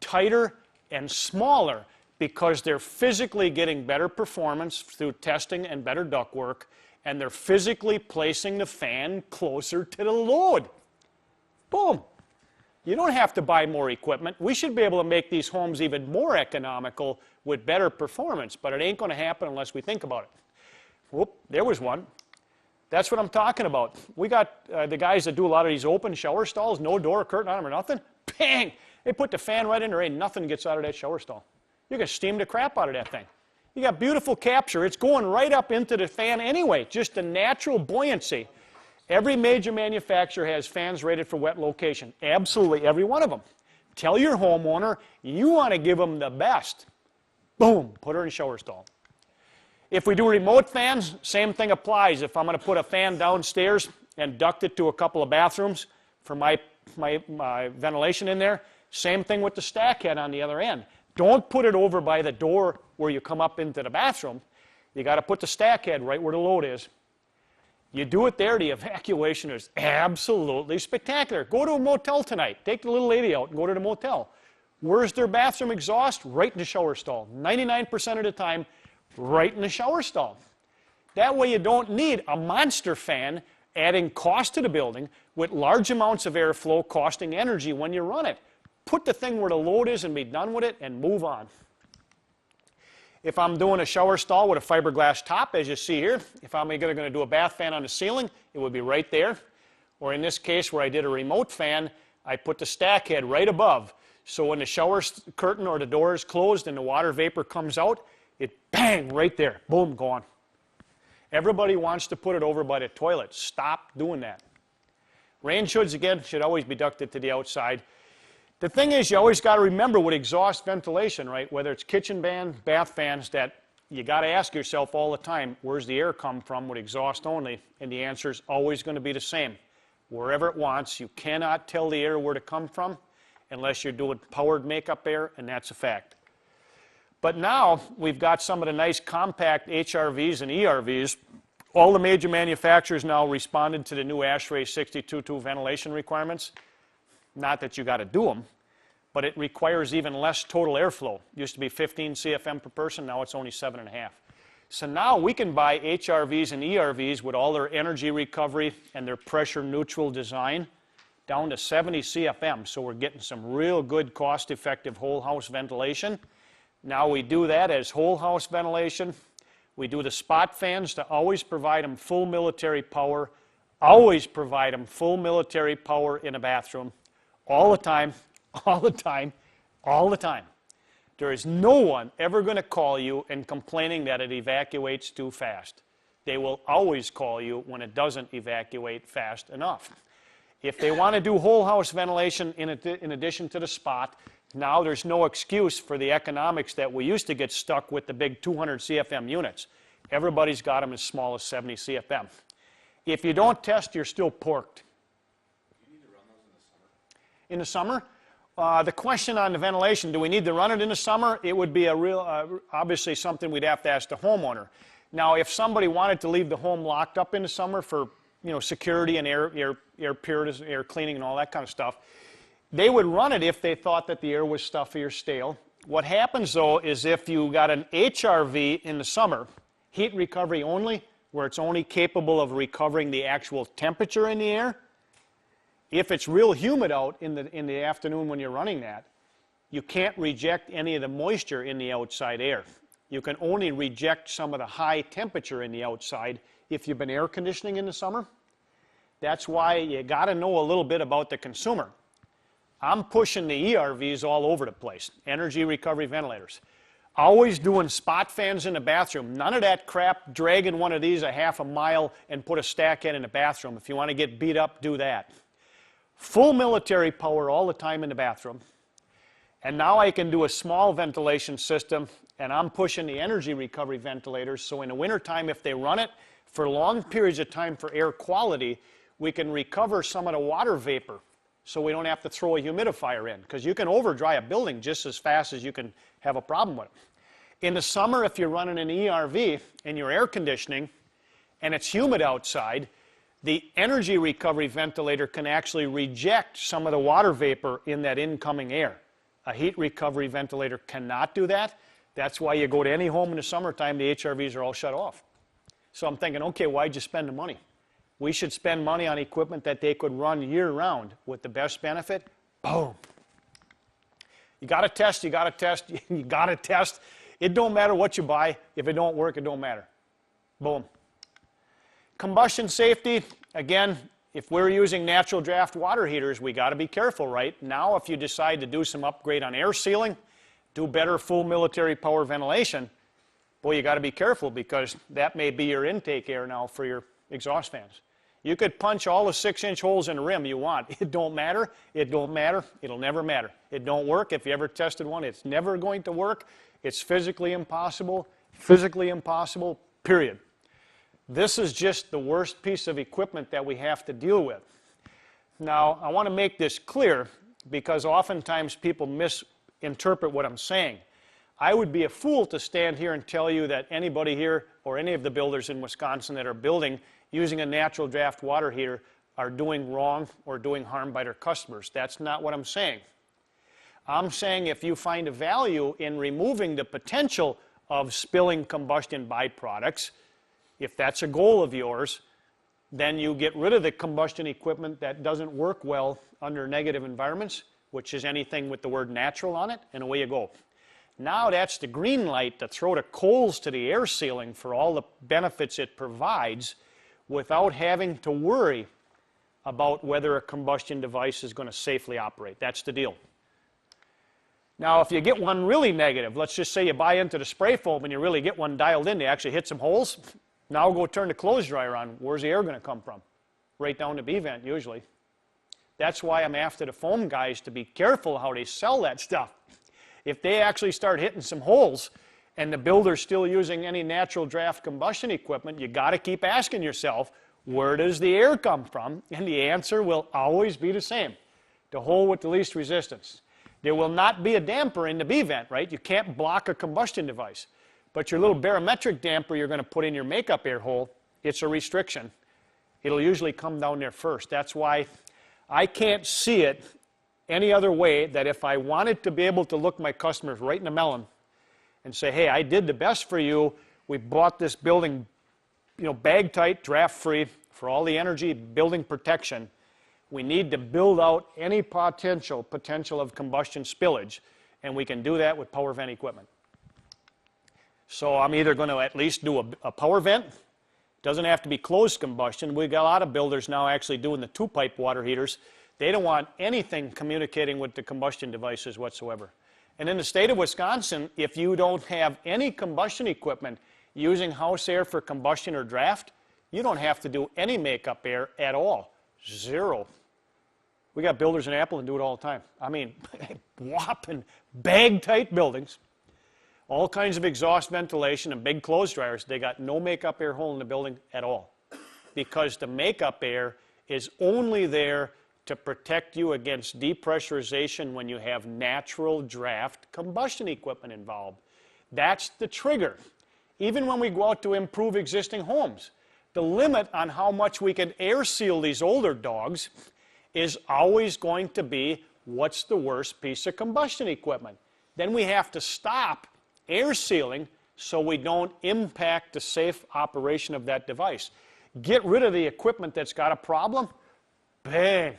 tighter, and smaller, because they're physically getting better performance through testing and better ductwork, and they're physically placing the fan closer to the load. Boom. You don't have to buy more equipment. We should be able to make these homes even more economical with better performance, but it ain't going to happen unless we think about it. Whoop, there was one. That's what I'm talking about. We got the guys that do a lot of these open shower stalls, no door, curtain on them or nothing. Bang! They put the fan right in there, ain't nothing gets out of that shower stall. You can steam the crap out of that thing. You got beautiful capture. It's going right up into the fan anyway, just the natural buoyancy. Every major manufacturer has fans rated for wet location. Absolutely every one of them. Tell your homeowner you want to give them the best. Boom, put her in a shower stall. If we do remote fans, same thing applies. If I'm going to put a fan downstairs and duct it to a couple of bathrooms for my ventilation in there, same thing with the stack head on the other end. Don't put it over by the door where you come up into the bathroom. You got to put the stack head right where the load is. You do it there, the evacuation is absolutely spectacular. Go to a motel tonight. Take the little lady out and go to the motel. Where's their bathroom exhaust? Right in the shower stall. 99% of the time, right in the shower stall. That way you don't need a monster fan adding cost to the building with large amounts of airflow costing energy when you run it. Put the thing where the load is and be done with it and move on. If I'm doing a shower stall with a fiberglass top, as you see here, if I'm going to do a bath fan on the ceiling, it would be right there. Or in this case where I did a remote fan, I put the stack head right above. So when the shower curtain or the door is closed and the water vapor comes out, it bang, right there, boom, gone. Everybody wants to put it over by the toilet. Stop doing that. Rain hoods, again, should always be ducted to the outside. The thing is, you always got to remember with exhaust ventilation, right, whether it's kitchen fans, bath fans, that you got to ask yourself all the time, where's the air come from with exhaust only? And the answer is always going to be the same. Wherever it wants. You cannot tell the air where to come from unless you're doing powered makeup air, and that's a fact. But now we've got some of the nice compact HRVs and ERVs. All the major manufacturers now responded to the new ASHRAE 62.2 ventilation requirements. Not that you got to do them, but it requires even less total airflow. It used to be 15 CFM per person, now it's only 7.5. So now we can buy HRVs and ERVs with all their energy recovery and their pressure neutral design down to 70 CFM. So we're getting some real good cost-effective whole house ventilation. Now we do that as whole house ventilation. We do the spot fans to always provide them full military power, always provide them full military power in a bathroom. All the time, all the time, all the time. There is no one ever going to call you and complaining that it evacuates too fast. They will always call you when it doesn't evacuate fast enough. If they want to do whole house ventilation in addition to the spot, Now there's no excuse for the economics that we used to get stuck with the big 200 CFM units. Everybody's got them as small as 70 CFM. If you don't test, you're still porked. Do you need to run those in the summer? In the summer, the question on the ventilation, do we need to run it in the summer? It would be a real, obviously something we'd have to ask the homeowner. Now, if somebody wanted to leave the home locked up in the summer for, security and air purity, air cleaning and all that kind of stuff, they would run it if they thought that the air was stuffy or stale. What happens, though, is if you got an HRV in the summer, heat recovery only, where it's only capable of recovering the actual temperature in the air, if it's real humid out in the afternoon when you're running that, you can't reject any of the moisture in the outside air. You can only reject some of the high temperature in the outside if you've been air conditioning in the summer. That's why you got to know a little bit about the consumer. I'm pushing the ERVs all over the place, energy recovery ventilators. Always doing spot fans in the bathroom. None of that crap dragging one of these a half a mile and put a stack head in the bathroom. If you want to get beat up, do that. Full military power all the time in the bathroom. And now I can do a small ventilation system, and I'm pushing the energy recovery ventilators, so in the wintertime, if they run it for long periods of time for air quality, we can recover some of the water vapor so we don't have to throw a humidifier in, because you can over-dry a building just as fast as you can have a problem with it. In the summer, if you're running an ERV and you're air conditioning and it's humid outside, the energy recovery ventilator can actually reject some of the water vapor in that incoming air. A heat recovery ventilator cannot do that. That's why you go to any home in the summertime, the HRVs are all shut off. So I'm thinking, okay, why'd you spend the money? We should spend money on equipment that they could run year-round with the best benefit. Boom. You got to test, you got to test, you got to test. It don't matter what you buy. If it don't work, it don't matter. Boom. Combustion safety, again, if we're using natural draft water heaters, we got to be careful, right? Now, if you decide to do some upgrade on air sealing, do better full military power ventilation, boy, you got to be careful, because that may be your intake air now for your exhaust fans. You could punch all the 6-inch holes in the rim you want. It don't matter. It don't matter. It'll never matter. It don't work. If you ever tested one, it's never going to work. It's physically impossible, period. This is just the worst piece of equipment that we have to deal with. Now, I want to make this clear, because oftentimes people misinterpret what I'm saying. I would be a fool to stand here and tell you that anybody here or any of the builders in Wisconsin that are building using a natural draft water heater are doing wrong or doing harm by their customers. That's not what I'm saying. I'm saying if you find a value in removing the potential of spilling combustion byproducts, if that's a goal of yours, then you get rid of the combustion equipment that doesn't work well under negative environments, which is anything with the word natural on it, and away you go. Now that's the green light to throw the coals to the air sealing for all the benefits it provides without having to worry about whether a combustion device is going to safely operate. That's the deal. Now, if you get one really negative, let's just say you buy into the spray foam and you really get one dialed in, they actually hit some holes. Now go turn the clothes dryer on. Where's the air going to come from? Right down the B vent usually. That's why I'm after the foam guys to be careful how they sell that stuff. If they actually start hitting some holes and the builder's still using any natural draft combustion equipment, you got to keep asking yourself, where does the air come from? And the answer will always be the same, the hole with the least resistance. There will not be a damper in the B vent, right? You can't block a combustion device. But your little barometric damper you're going to put in your makeup air hole, it's a restriction. It'll usually come down there first. That's why I can't see it any other way that if I wanted to be able to look my customers right in the melon and say, hey, I did the best for you. We bought this building, bag tight, draft free for all the energy, building protection. We need to build out any potential of combustion spillage, and we can do that with power vent equipment. So I'm either going to at least do a power vent. Doesn't have to be closed combustion. We've got a lot of builders now actually doing the 2-pipe water heaters. They don't want anything communicating with the combustion devices whatsoever. And in the state of Wisconsin, if you don't have any combustion equipment using house air for combustion or draft, you don't have to do any makeup air at all. Zero. We got builders in Appleton do it all the time. I mean, whopping bag-tight buildings, all kinds of exhaust ventilation and big clothes dryers. They got no makeup air hole in the building at all, because the makeup air is only there to protect you against depressurization when you have natural draft combustion equipment involved. That's the trigger. Even when we go out to improve existing homes, the limit on how much we can air seal these older dogs is always going to be what's the worst piece of combustion equipment. Then we have to stop air sealing so we don't impact the safe operation of that device. Get rid of the equipment that's got a problem, bang,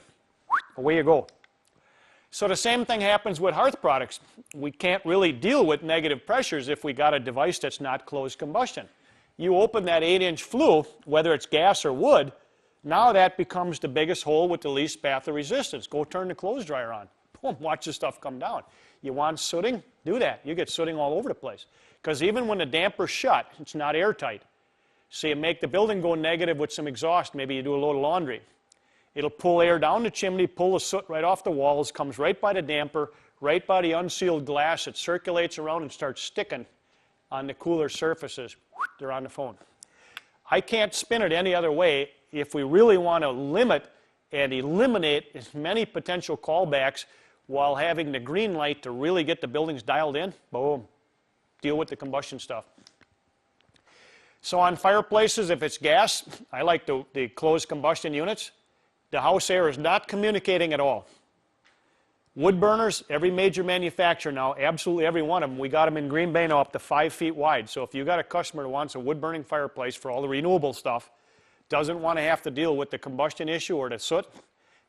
away you go. So the same thing happens with hearth products. We can't really deal with negative pressures if we got a device that's not closed combustion. You open that 8-inch flue, whether it's gas or wood, now that becomes the biggest hole with the least path of resistance. Go turn the clothes dryer on. Boom, watch the stuff come down. You want sooting? Do that. You get sooting all over the place. Because even when the damper's shut, it's not airtight. So you make the building go negative with some exhaust. Maybe you do a load of laundry. It'll pull air down the chimney, pull the soot right off the walls, comes right by the damper, right by the unsealed glass. It circulates around and starts sticking on the cooler surfaces. They're on the phone. I can't spin it any other way. If we really want to limit and eliminate as many potential callbacks while having the green light to really get the buildings dialed in, boom, deal with the combustion stuff. So on fireplaces, if it's gas, I like the closed combustion units. The house air is not communicating at all. Wood burners, every major manufacturer now, absolutely every one of them, we got them in Green Bay now up to 5 feet wide. So if you got a customer who wants a wood burning fireplace for all the renewable stuff, doesn't want to have to deal with the combustion issue or the soot,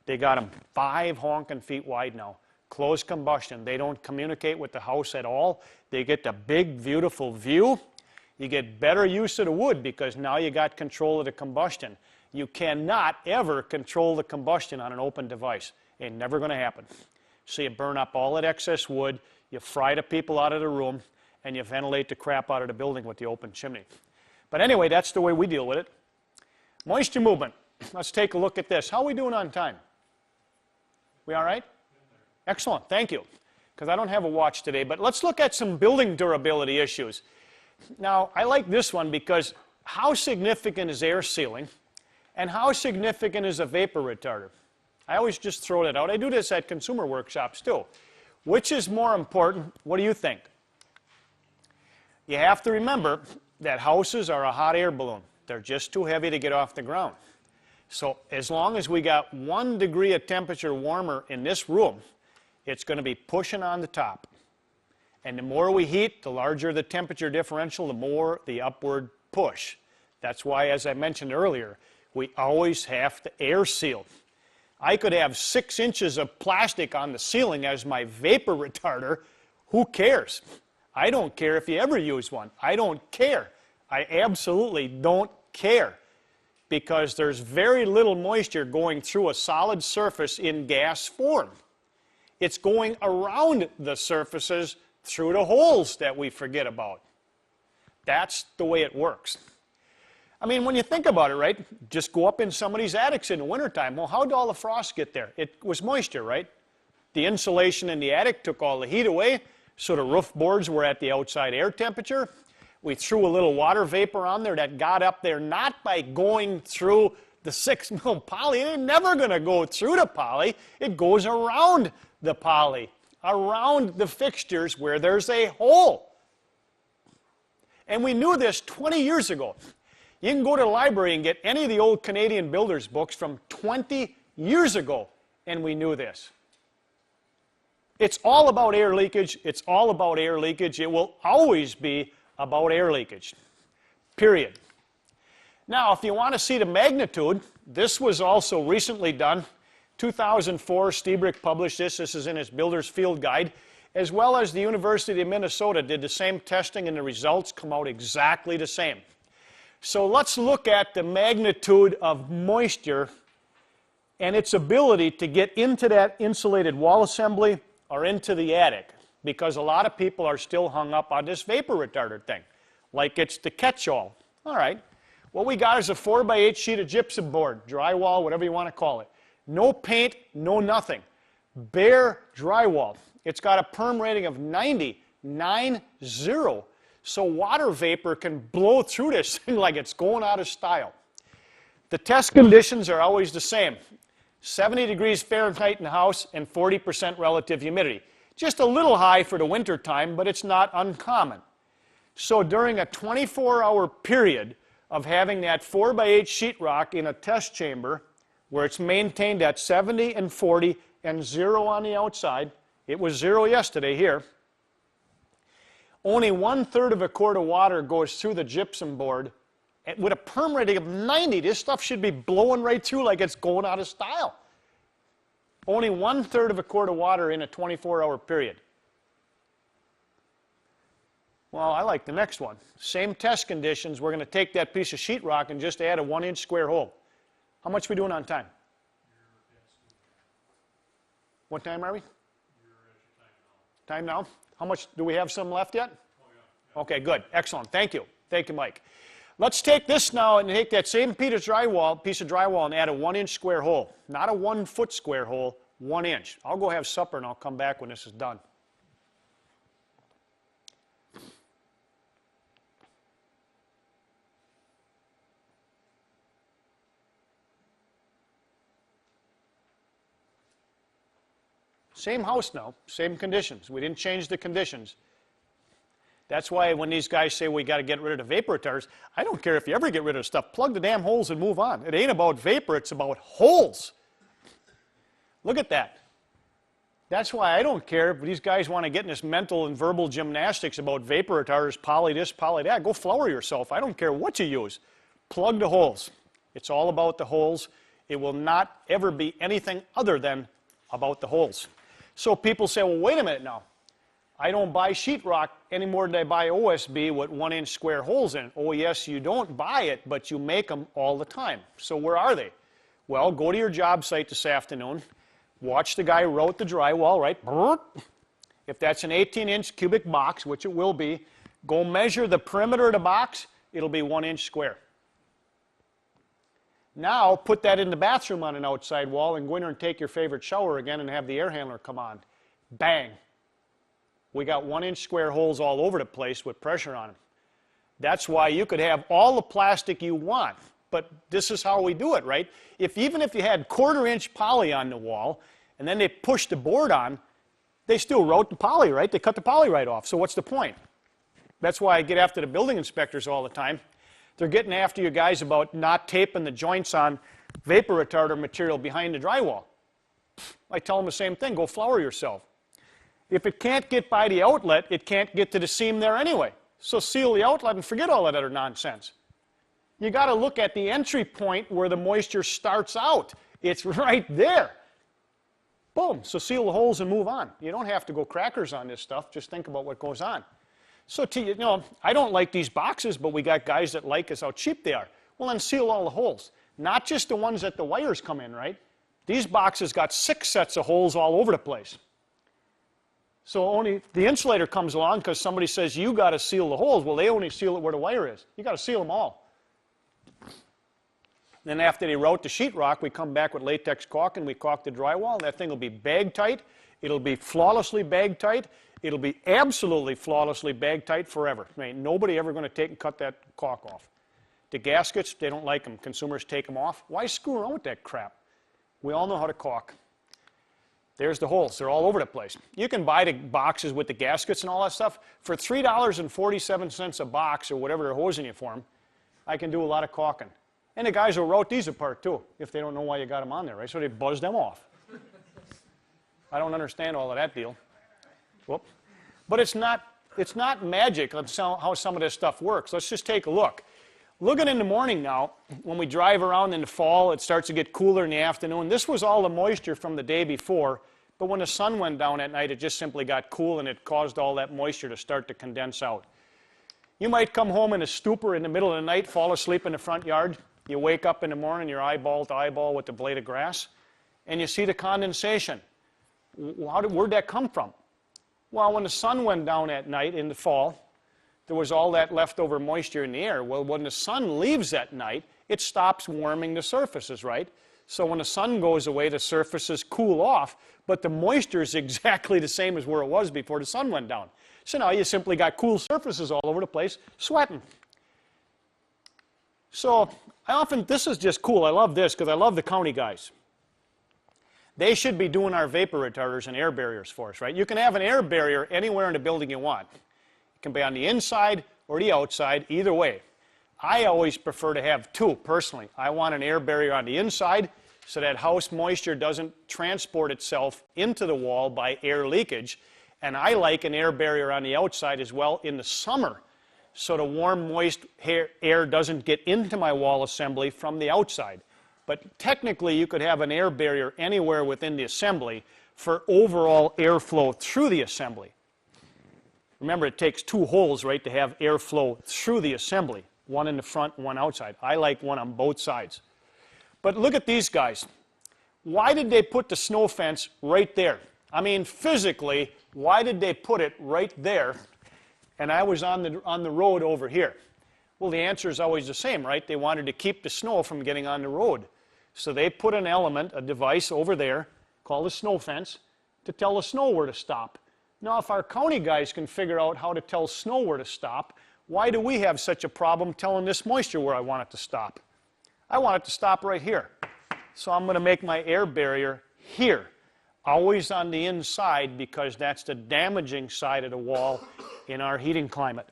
they got them 5 honking feet wide now. Closed combustion. They don't communicate with the house at all. They get the big, beautiful view. You get better use of the wood because now you got control of the combustion. You cannot ever control the combustion on an open device. Ain't never going to happen. So you burn up all that excess wood, you fry the people out of the room, and you ventilate the crap out of the building with the open chimney. But anyway, that's the way we deal with it. Moisture movement. Let's take a look at this. How are we doing on time? We all right? Excellent, thank you. Because I don't have a watch today, but let's look at some building durability issues. Now, I like this one because how significant is air sealing and how significant is a vapor retarder? I always just throw that out. I do this at consumer workshops too. Which is more important? What do you think? You have to remember that houses are a hot air balloon. They're just too heavy to get off the ground. So as long as we got 1 degree of temperature warmer in this room, it's going to be pushing on the top. And the more we heat, the larger the temperature differential, the more the upward push. That's why, as I mentioned earlier, we always have to air seal. I could have 6 inches of plastic on the ceiling as my vapor retarder. Who cares? I don't care if you ever use one. I don't care. I absolutely don't care because there's very little moisture going through a solid surface in gas form. It's going around the surfaces through the holes that we forget about. That's the way it works. I mean, when you think about it, right, just go up in somebody's attics in the wintertime. Well, how did all the frost get there? It was moisture, right? The insulation in the attic took all the heat away, so the roof boards were at the outside air temperature. We threw a little water vapor on there that got up there not by going through the 6 mil poly. It's never going to go through the poly. It goes around the poly, around the fixtures where there's a hole. And we knew this 20 years ago. You can go to the library and get any of the old Canadian builders books from 20 years ago, and we knew this. It's all about air leakage. It's all about air leakage. It will always be about air leakage, period. Now, if you want to see the magnitude, this was also recently done. 2004, Stiebrich published this. This is in his Builder's Field Guide, as well as the University of Minnesota did the same testing, and the results come out exactly the same. So let's look at the magnitude of moisture and its ability to get into that insulated wall assembly or into the attic, because a lot of people are still hung up on this vapor retarder thing, like it's the catch-all. All right, what we got is a 4x8 sheet of gypsum board, drywall, whatever you want to call it. No paint, no nothing. Bare drywall. It's got a perm rating of 90, 90. So water vapor can blow through this thing like it's going out of style. The test conditions are always the same. 70 degrees Fahrenheit in the house and 40% relative humidity. Just a little high for the winter time, but it's not uncommon. So during a 24-hour period of having that 4x8 sheetrock in a test chamber where it's maintained at 70 and 40 and 0 on the outside, it was 0 yesterday here, only 1/3 of a quart of water goes through the gypsum board. With a perm rating of 90, this stuff should be blowing right through like it's going out of style. Only 1/3 of a quart of water in a 24-hour period. Well, I like the next one. Same test conditions. We're going to take that piece of sheetrock and just add a 1-inch square hole. How much are we doing on time? What time are we? Time now. How much, do we have some left yet? Okay, good. Excellent. Thank you. Thank you, Mike. Let's take this now and take that same piece of drywall and add a 1-inch square hole. Not a 1-foot square hole, 1 inch. I'll go have supper and I'll come back when this is done. Same house now, same conditions. We didn't change the conditions. That's why when these guys say we got to get rid of the vapor retarders, I don't care if you ever get rid of stuff. Plug the damn holes and move on. It ain't about vapor, it's about holes. Look at that. That's why I don't care if these guys want to get in this mental and verbal gymnastics about vapor retarders, poly this, poly that. Go flower yourself. I don't care what you use. Plug the holes. It's all about the holes. It will not ever be anything other than about the holes. So people say, well, wait a minute now. I don't buy sheetrock any more than I buy OSB with 1-inch square holes in it. Oh, yes, you don't buy it, but you make them all the time. So where are they? Well, go to your job site this afternoon. Watch the guy route the drywall, right? If that's an 18-inch cubic box, which it will be, go measure the perimeter of the box. It'll be 1 inch square. Now, put that in the bathroom on an outside wall and go in there and take your favorite shower again and have the air handler come on. Bang. We got 1-inch square holes all over the place with pressure on them. That's why you could have all the plastic you want, but this is how we do it, right? Even if you had 1/4-inch poly on the wall and then they push the board on, they still wrote the poly, right? They cut the poly right off, so what's the point? That's why I get after the building inspectors all the time. They're getting after you guys about not taping the joints on vapor retarder material behind the drywall. I tell them the same thing, go flower yourself. If it can't get by the outlet, it can't get to the seam there anyway. So seal the outlet and forget all that other nonsense. You got to look at the entry point where the moisture starts out. It's right there. Boom, so seal the holes and move on. You don't have to go crackers on this stuff, just think about what goes on. So, you know, I don't like these boxes, but we got guys that like us how cheap they are. Well, then seal all the holes. Not just the ones that the wires come in, right? These boxes got 6 sets of holes all over the place. So only the insulator comes along because somebody says you got to seal the holes. Well, they only seal it where the wire is. You got to seal them all. Then after they route the sheetrock, we come back with latex caulk and we caulk the drywall. That thing will be bag tight. It'll be flawlessly bag tight. It'll be absolutely flawlessly bag tight forever. Ain't nobody ever going to take and cut that caulk off. The gaskets, they don't like them. Consumers take them off. Why screw around with that crap? We all know how to caulk. There's the holes. They're all over the place. You can buy the boxes with the gaskets and all that stuff. For $3.47 a box or whatever they're hosing you for them, I can do a lot of caulking. And the guys will route these apart too, if they don't know why you got them on there, right? So they buzz them off. I don't understand all of that deal. Whoop. But it's not magic on how some of this stuff works. Let's just take a look. Looking in the morning now, when we drive around in the fall, it starts to get cooler in the afternoon. This was all the moisture from the day before, but when the sun went down at night, it just simply got cool and it caused all that moisture to start to condense out. You might come home in a stupor in the middle of the night, fall asleep in the front yard. You wake up in the morning, you're eyeball to eyeball with the blade of grass, and you see the condensation. Where'd that come from? Well, when the sun went down at night in the fall, there was all that leftover moisture in the air. Well, when the sun leaves at night, it stops warming the surfaces, right? So when the sun goes away, the surfaces cool off, but the moisture is exactly the same as where it was before the sun went down. So now you simply got cool surfaces all over the place, sweating. So this is just cool. I love this because I love the county guys. They should be doing our vapor retarders and air barriers for us, right? You can have an air barrier anywhere in the building you want. It can be on the inside or the outside, either way. I always prefer to have two, personally. I want an air barrier on the inside so that house moisture doesn't transport itself into the wall by air leakage. And I like an air barrier on the outside as well in the summer so the warm, moist air doesn't get into my wall assembly from the outside. But technically, you could have an air barrier anywhere within the assembly for overall airflow through the assembly. Remember, it takes two holes, right, to have airflow through the assembly. One in the front, one outside. I like one on both sides. But look at these guys. Why did they put the snow fence right there? I mean, physically, why did they put it right there? And I was on the road over here. Well, the answer is always the same, right? They wanted to keep the snow from getting on the road. So they put an element, a device over there called a snow fence to tell the snow where to stop. Now, if our county guys can figure out how to tell snow where to stop, why do we have such a problem telling this moisture where I want it to stop? I want it to stop right here. So I'm going to make my air barrier here, always on the inside because that's the damaging side of the wall in our heating climate.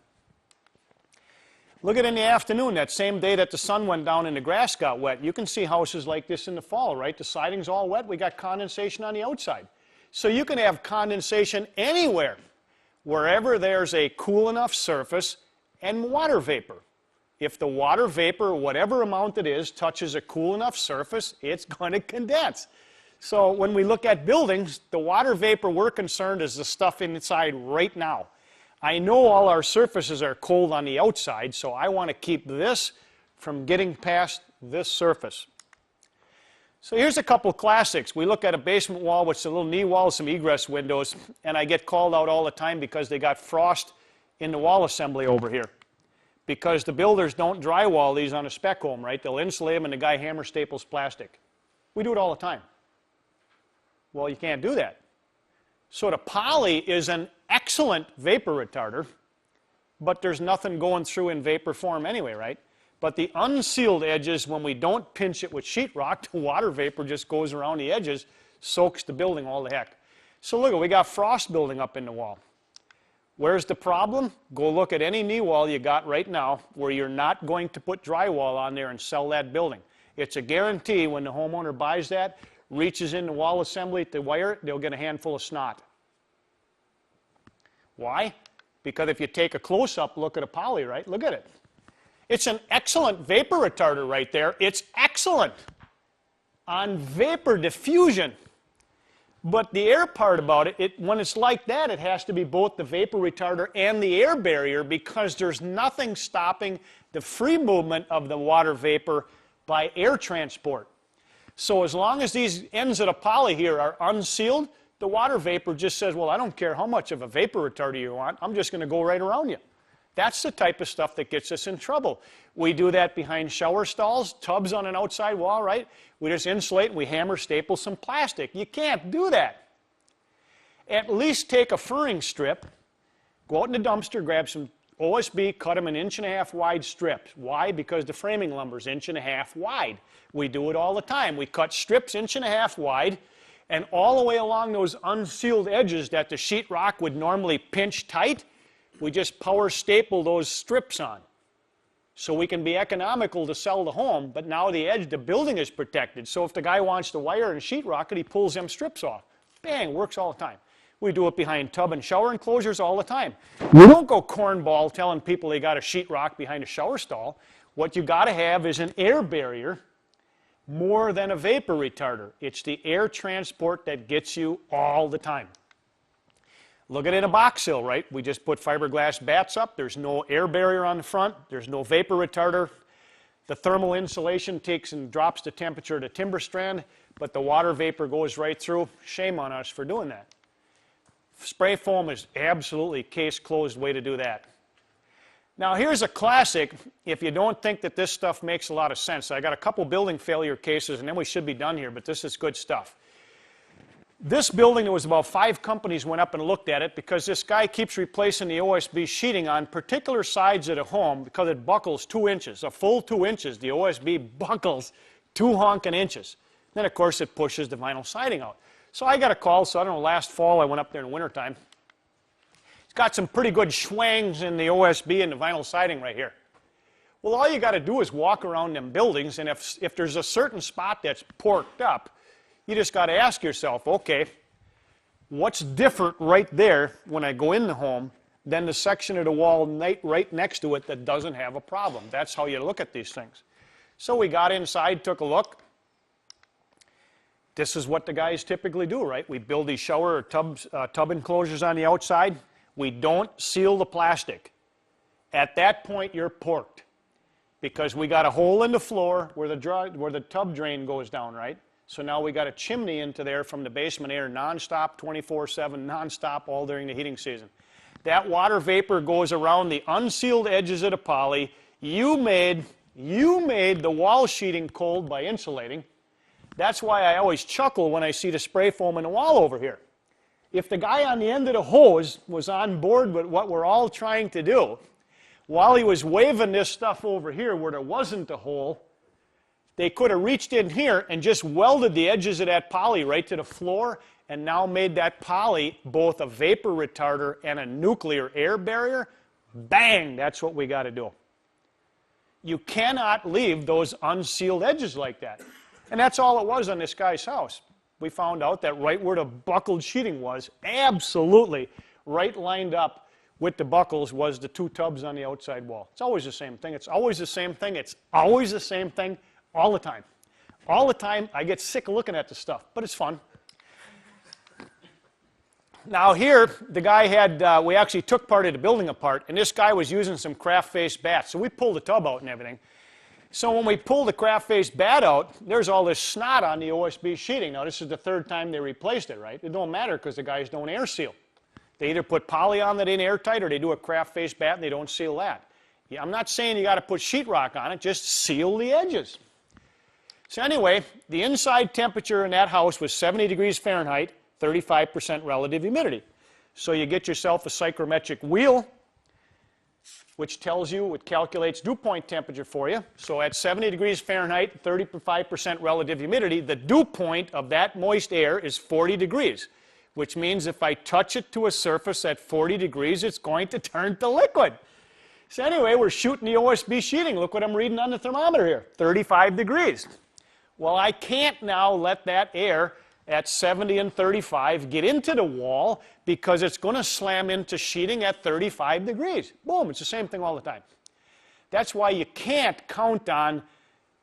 Look at in the afternoon, that same day that the sun went down and the grass got wet. You can see houses like this in the fall, right? The siding's all wet. We got condensation on the outside. So you can have condensation anywhere, wherever there's a cool enough surface and water vapor. If the water vapor, whatever amount it is, touches a cool enough surface, it's going to condense. So when we look at buildings, the water vapor we're concerned is the stuff inside right now. I know all our surfaces are cold on the outside, so I want to keep this from getting past this surface. So here's a couple classics. We look at a basement wall with a little knee wall, some egress windows, and I get called out all the time because they got frost in the wall assembly over here. Because the builders don't drywall these on a spec home, right? They'll insulate them and the guy hammer staples plastic. We do it all the time. Well, you can't do that. So the poly is an excellent vapor retarder, but there's nothing going through in vapor form anyway, right? But the unsealed edges, when we don't pinch it with sheetrock, the water vapor just goes around the edges, soaks the building all the heck. So look, we got frost building up in the wall. Where's the problem? Go look at any knee wall you got right now where you're not going to put drywall on there and sell that building. It's a guarantee when the homeowner buys that, reaches in the wall assembly to wire it, they'll get a handful of snot. Why? Because if you take a close-up look at a poly, right, look at it. It's an excellent vapor retarder right there. It's excellent on vapor diffusion. But the air part about it, when it's like that, it has to be both the vapor retarder and the air barrier because there's nothing stopping the free movement of the water vapor by air transport. So as long as these ends of the poly here are unsealed, the water vapor just says, well, I don't care how much of a vapor retarder you want, I'm just going to go right around you. That's the type of stuff that gets us in trouble. We do that behind shower stalls, tubs on an outside wall, right? We just insulate and we hammer staple some plastic. You can't do that. At least take a furring strip, go out in the dumpster, grab some OSB, cut them 1.5 inch wide strips. Why? Because the framing lumber is 1.5 inch wide. We do it all the time. We cut strips 1.5 inch wide, and all the way along those unsealed edges that the sheetrock would normally pinch tight, we just power staple those strips on. So we can be economical to sell the home, but now the edge, the building is protected. So if the guy wants to wire and sheetrock it, he pulls them strips off. Bang, works all the time. We do it behind tub and shower enclosures all the time. We don't go cornball telling people they got a sheetrock behind a shower stall. What you got to have is an air barrier more than a vapor retarder. It's the air transport that gets you all the time. Look at it in a box hill, right? We just put fiberglass bats up. There's no air barrier on the front. There's no vapor retarder. The thermal insulation takes and drops the temperature of the timber strand, but the water vapor goes right through. Shame on us for doing that. Spray foam is absolutely case closed way to do that. Now here's a classic if you don't think that this stuff makes a lot of sense. I got a couple building failure cases and then we should be done here, but this is good stuff. This building, there was about 5 companies went up and looked at it because this guy keeps replacing the OSB sheeting on particular sides of the home because it buckles 2 inches. A full 2 inches, the OSB buckles 2 honking inches. Then, of course, it pushes the vinyl siding out. So I got a call, so I don't know, last fall I went up there in the wintertime. It's got some pretty good schwangs in the OSB and the vinyl siding right here. Well, all you got to do is walk around them buildings, and if there's a certain spot that's porked up, you just got to ask yourself, okay, what's different right there when I go in the home than the section of the wall right next to it that doesn't have a problem? That's how you look at these things. So we got inside, took a look. This is what the guys typically do, right? We build these shower or tub enclosures on the outside. We don't seal the plastic. At that point, you're porked because we got a hole in the floor where the tub drain goes down, right? So now we got a chimney into there from the basement air nonstop, 24/7, nonstop, all during the heating season. That water vapor goes around the unsealed edges of the poly. You made the wall sheeting cold by insulating. That's why I always chuckle when I see the spray foam in the wall over here. If the guy on the end of the hose was on board with what we're all trying to do, while he was waving this stuff over here where there wasn't a hole, they could have reached in here and just welded the edges of that poly right to the floor and now made that poly both a vapor retarder and a nuclear air barrier. Bang, that's what we got to do. You cannot leave those unsealed edges like that. And that's all it was on this guy's house. We found out that right where the buckled sheeting was, absolutely right lined up with the buckles was the 2 tubs on the outside wall. It's always the same thing. It's always the same thing. It's always the same thing. All the time. All the time, I get sick of looking at this stuff, but it's fun. Now here, the guy had, we actually took part of the building apart, and this guy was using some craft face bats, so we pulled the tub out and everything. So when we pulled the craft face bat out, there's all this snot on the OSB sheeting. Now this is the 3rd time they replaced it, right? It don't matter because the guys don't air seal. They either put poly on that ain't airtight or they do a craft face bat and they don't seal that. Yeah, I'm not saying you got to put sheetrock on it, just seal the edges. So anyway, the inside temperature in that house was 70 degrees Fahrenheit, 35% relative humidity. So you get yourself a psychrometric wheel, which tells you, it calculates dew point temperature for you. So at 70 degrees Fahrenheit, 35% relative humidity, the dew point of that moist air is 40 degrees, which means if I touch it to a surface at 40 degrees, it's going to turn to liquid. So anyway, we're shooting the OSB sheeting. Look what I'm reading on the thermometer here, 35 degrees. Well, I can't now let that air at 70 and 35 get into the wall because it's going to slam into sheeting at 35 degrees. Boom, it's the same thing all the time. That's why you can't count on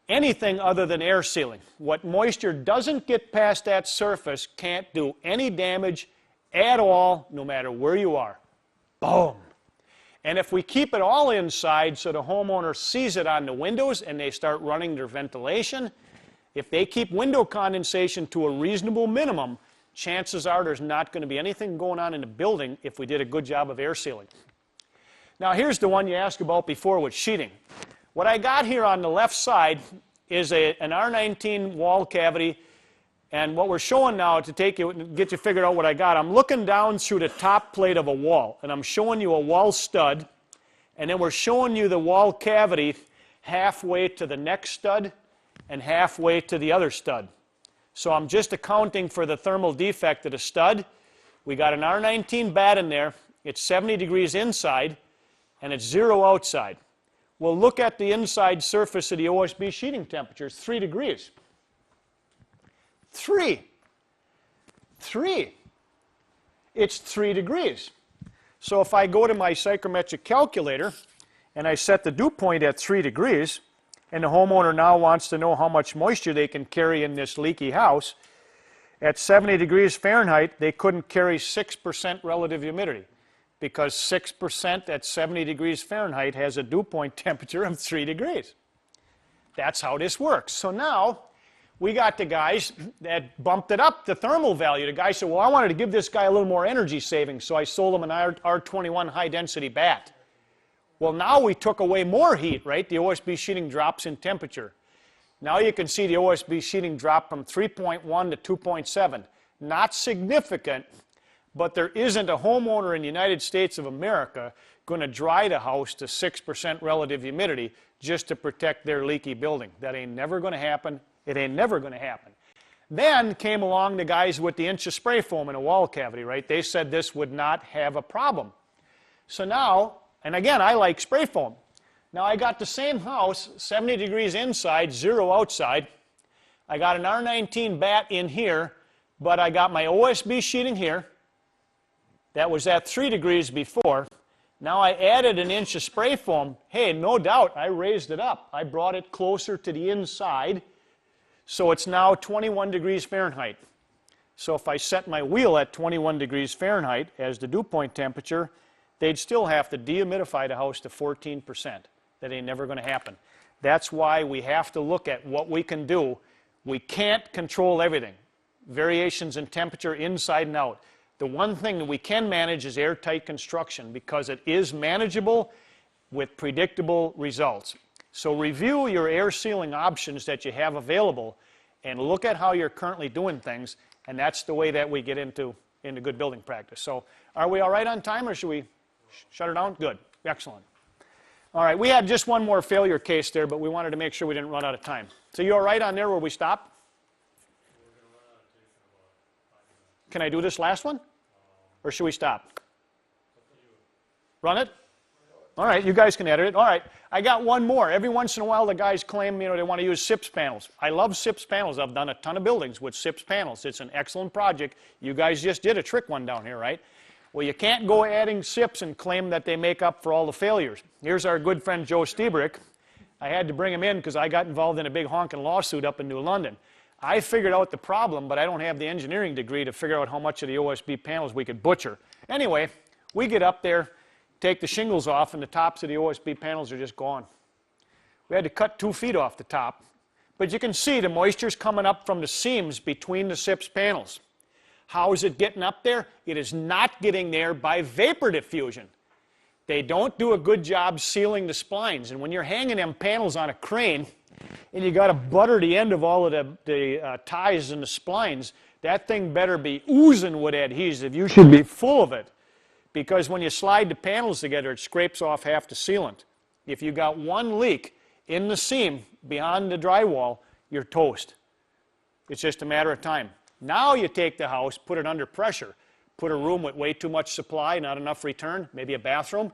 anything other than air sealing. What moisture doesn't get past that surface can't do any damage at all, no matter where you are. Boom. And if we keep it all inside so the homeowner sees it on the windows and they start running their ventilation, if they keep window condensation to a reasonable minimum, chances are there's not going to be anything going on in the building if we did a good job of air sealing. Now here's the one you asked about before with sheeting. What I got here on the left side is an R19 wall cavity, and what we're showing now to get you figured out what I got, I'm looking down through the top plate of a wall, and I'm showing you a wall stud, and then we're showing you the wall cavity halfway to the next stud and halfway to the other stud. So I'm just accounting for the thermal defect of the stud. We got an R19 bat in there. It's 70 degrees inside, and it's 0 outside. Well, look at the inside surface of the OSB sheeting temperature. It's 3 degrees. 3. It's 3 degrees. So if I go to my psychrometric calculator and I set the dew point at 3 degrees, and the homeowner now wants to know how much moisture they can carry in this leaky house, at 70 degrees Fahrenheit, they couldn't carry 6% relative humidity because 6% at 70 degrees Fahrenheit has a dew point temperature of 3 degrees. That's how this works. So now we got the guys that bumped it up, the thermal value. The guy said, well, I wanted to give this guy a little more energy savings, so I sold him an R21 high-density bat. Well, now we took away more heat, right? The OSB sheeting drops in temperature. Now you can see the OSB sheeting drop from 3.1 to 2.7. Not significant, but there isn't a homeowner in the United States of America going to dry the house to 6% relative humidity just to protect their leaky building. That ain't never going to happen. It ain't never going to happen. Then came along the guys with the inch of spray foam in a wall cavity, right? They said this would not have a problem. So now, and again, I like spray foam. Now I got the same house, 70 degrees inside, 0 outside. I got an R19 bat in here, but I got my OSB sheeting here. That was at 3 degrees before. Now I added an inch of spray foam. Hey, no doubt, I raised it up. I brought it closer to the inside. So it's now 21 degrees Fahrenheit. So if I set my wheel at 21 degrees Fahrenheit as the dew point temperature, they'd still have to dehumidify the house to 14%. That ain't never going to happen. That's why we have to look at what we can do. We can't control everything. Variations in temperature inside and out. The one thing that we can manage is airtight construction because it is manageable with predictable results. So review your air sealing options that you have available and look at how you're currently doing things, and that's the way that we get into good building practice. So are we all right on time, or should we shut her down? Good. Excellent. All right, we had just one more failure case there, but we wanted to make sure we didn't run out of time. So you all right on there where we stop? Can I do this last one? Or should we stop? Run it? All right, you guys can edit it. All right, I got one more. Every once in a while the guys claim, they want to use SIPS panels. I love SIPS panels. I've done a ton of buildings with SIPS panels. It's an excellent project. You guys just did a trick one down here, right? Well, you can't go adding SIPs and claim that they make up for all the failures. Here's our good friend Joe Stiebrick. I had to bring him in because I got involved in a big honking lawsuit up in New London. I figured out the problem, but I don't have the engineering degree to figure out how much of the OSB panels we could butcher. Anyway, we get up there, take the shingles off, and the tops of the OSB panels are just gone. We had to cut 2 feet off the top. But you can see the moisture's coming up from the seams between the SIPS panels. How is it getting up there? It is not getting there by vapor diffusion. They don't do a good job sealing the splines. And when you're hanging them panels on a crane, and you got to butter the end of all of the ties and the splines, that thing better be oozing with adhesive. You should be full of it. Because when you slide the panels together, it scrapes off half the sealant. If you got one leak in the seam beyond the drywall, you're toast. It's just a matter of time. Now you take the house, put it under pressure, put a room with way too much supply, not enough return, maybe a bathroom,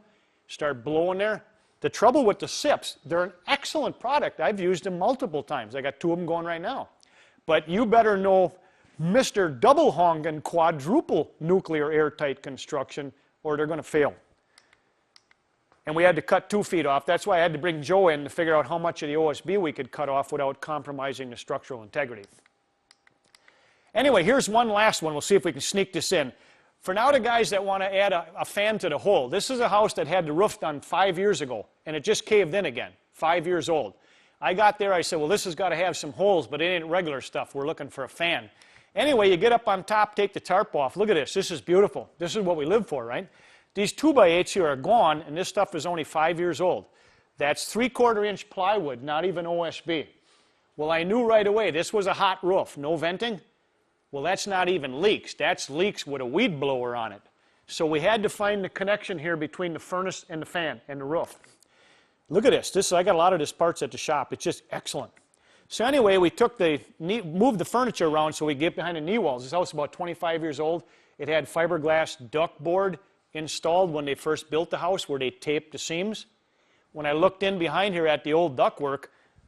start blowing there. The trouble with the SIPs, they're an excellent product. I've used them multiple times. I got 2 of them going right now. But you better know Mr. Double honking quadruple nuclear airtight construction, or they're going to fail. And we had to cut 2 feet off. That's why I had to bring Joe in to figure out how much of the OSB we could cut off without compromising the structural integrity. Anyway, here's one last one. We'll see if we can sneak this in. For now, the guys that want to add a fan to the hole, this is a house that had the roof done 5 years ago, and it just caved in again, 5 years old. I got there, I said, well, this has got to have some holes, but it ain't regular stuff. We're looking for a fan. Anyway, you get up on top, take the tarp off. Look at this. This is beautiful. This is what we live for, right? These 2x8s here are gone, and this stuff is only 5 years old. That's 3/4 inch plywood, not even OSB. Well, I knew right away this was a hot roof. No venting. Well, that's not even leaks. That's leaks with a weed blower on it. So we had to find the connection here between the furnace and the fan and the roof. Look at this. I got a lot of this parts at the shop. It's just excellent. So anyway, we moved the furniture around so we get behind the knee walls. This house is about 25 years old. It had fiberglass ductboard installed when they first built the house where they taped the seams. When I looked in behind here at the old ductwork,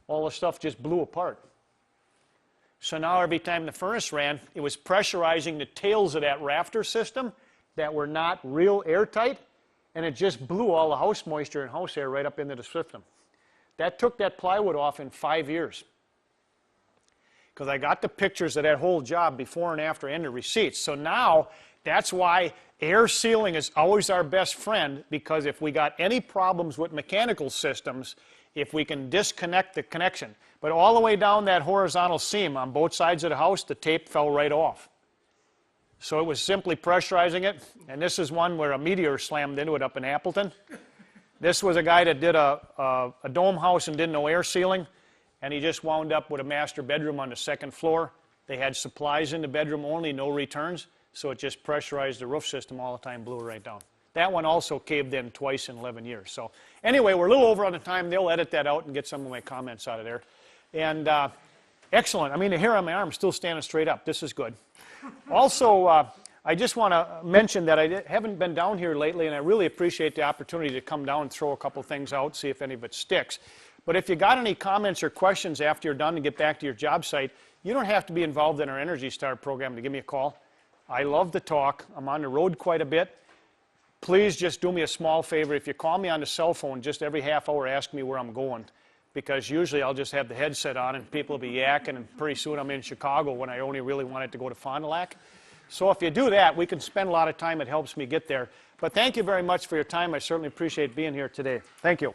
all the stuff just blew apart. So now every time the furnace ran, it was pressurizing the tails of that rafter system that were not real airtight, and it just blew all the house moisture and house air right up into the system. That took that plywood off in 5 years. Because I got the pictures of that whole job before and after and the receipts. So now, that's why air sealing is always our best friend, because if we got any problems with mechanical systems, if we can disconnect the connection. But all the way down that horizontal seam on both sides of the house, the tape fell right off. So it was simply pressurizing it, and this is one where a meteor slammed into it up in Appleton. This was a guy that did a dome house and did no air sealing, and he just wound up with a master bedroom on the second floor. They had supplies in the bedroom only, no returns, so it just pressurized the roof system all the time, blew it right down. That one also caved in twice in 11 years. So anyway, we're a little over on the time. They'll edit that out and get some of my comments out of there. And excellent. I mean, the hair on my arm is still standing straight up. This is good. Also, I just want to mention that I haven't been down here lately, and I really appreciate the opportunity to come down and throw a couple things out, see if any of it sticks. But if you got any comments or questions after you're done to get back to your job site, you don't have to be involved in our Energy Star program to give me a call. I love to talk. I'm on the road quite a bit. Please just do me a small favor. If you call me on the cell phone, just every half hour ask me where I'm going, because usually I'll just have the headset on and people will be yakking, and pretty soon I'm in Chicago when I only really wanted to go to Fond du Lac. So if you do that, we can spend a lot of time. It helps me get there. But thank you very much for your time. I certainly appreciate being here today. Thank you.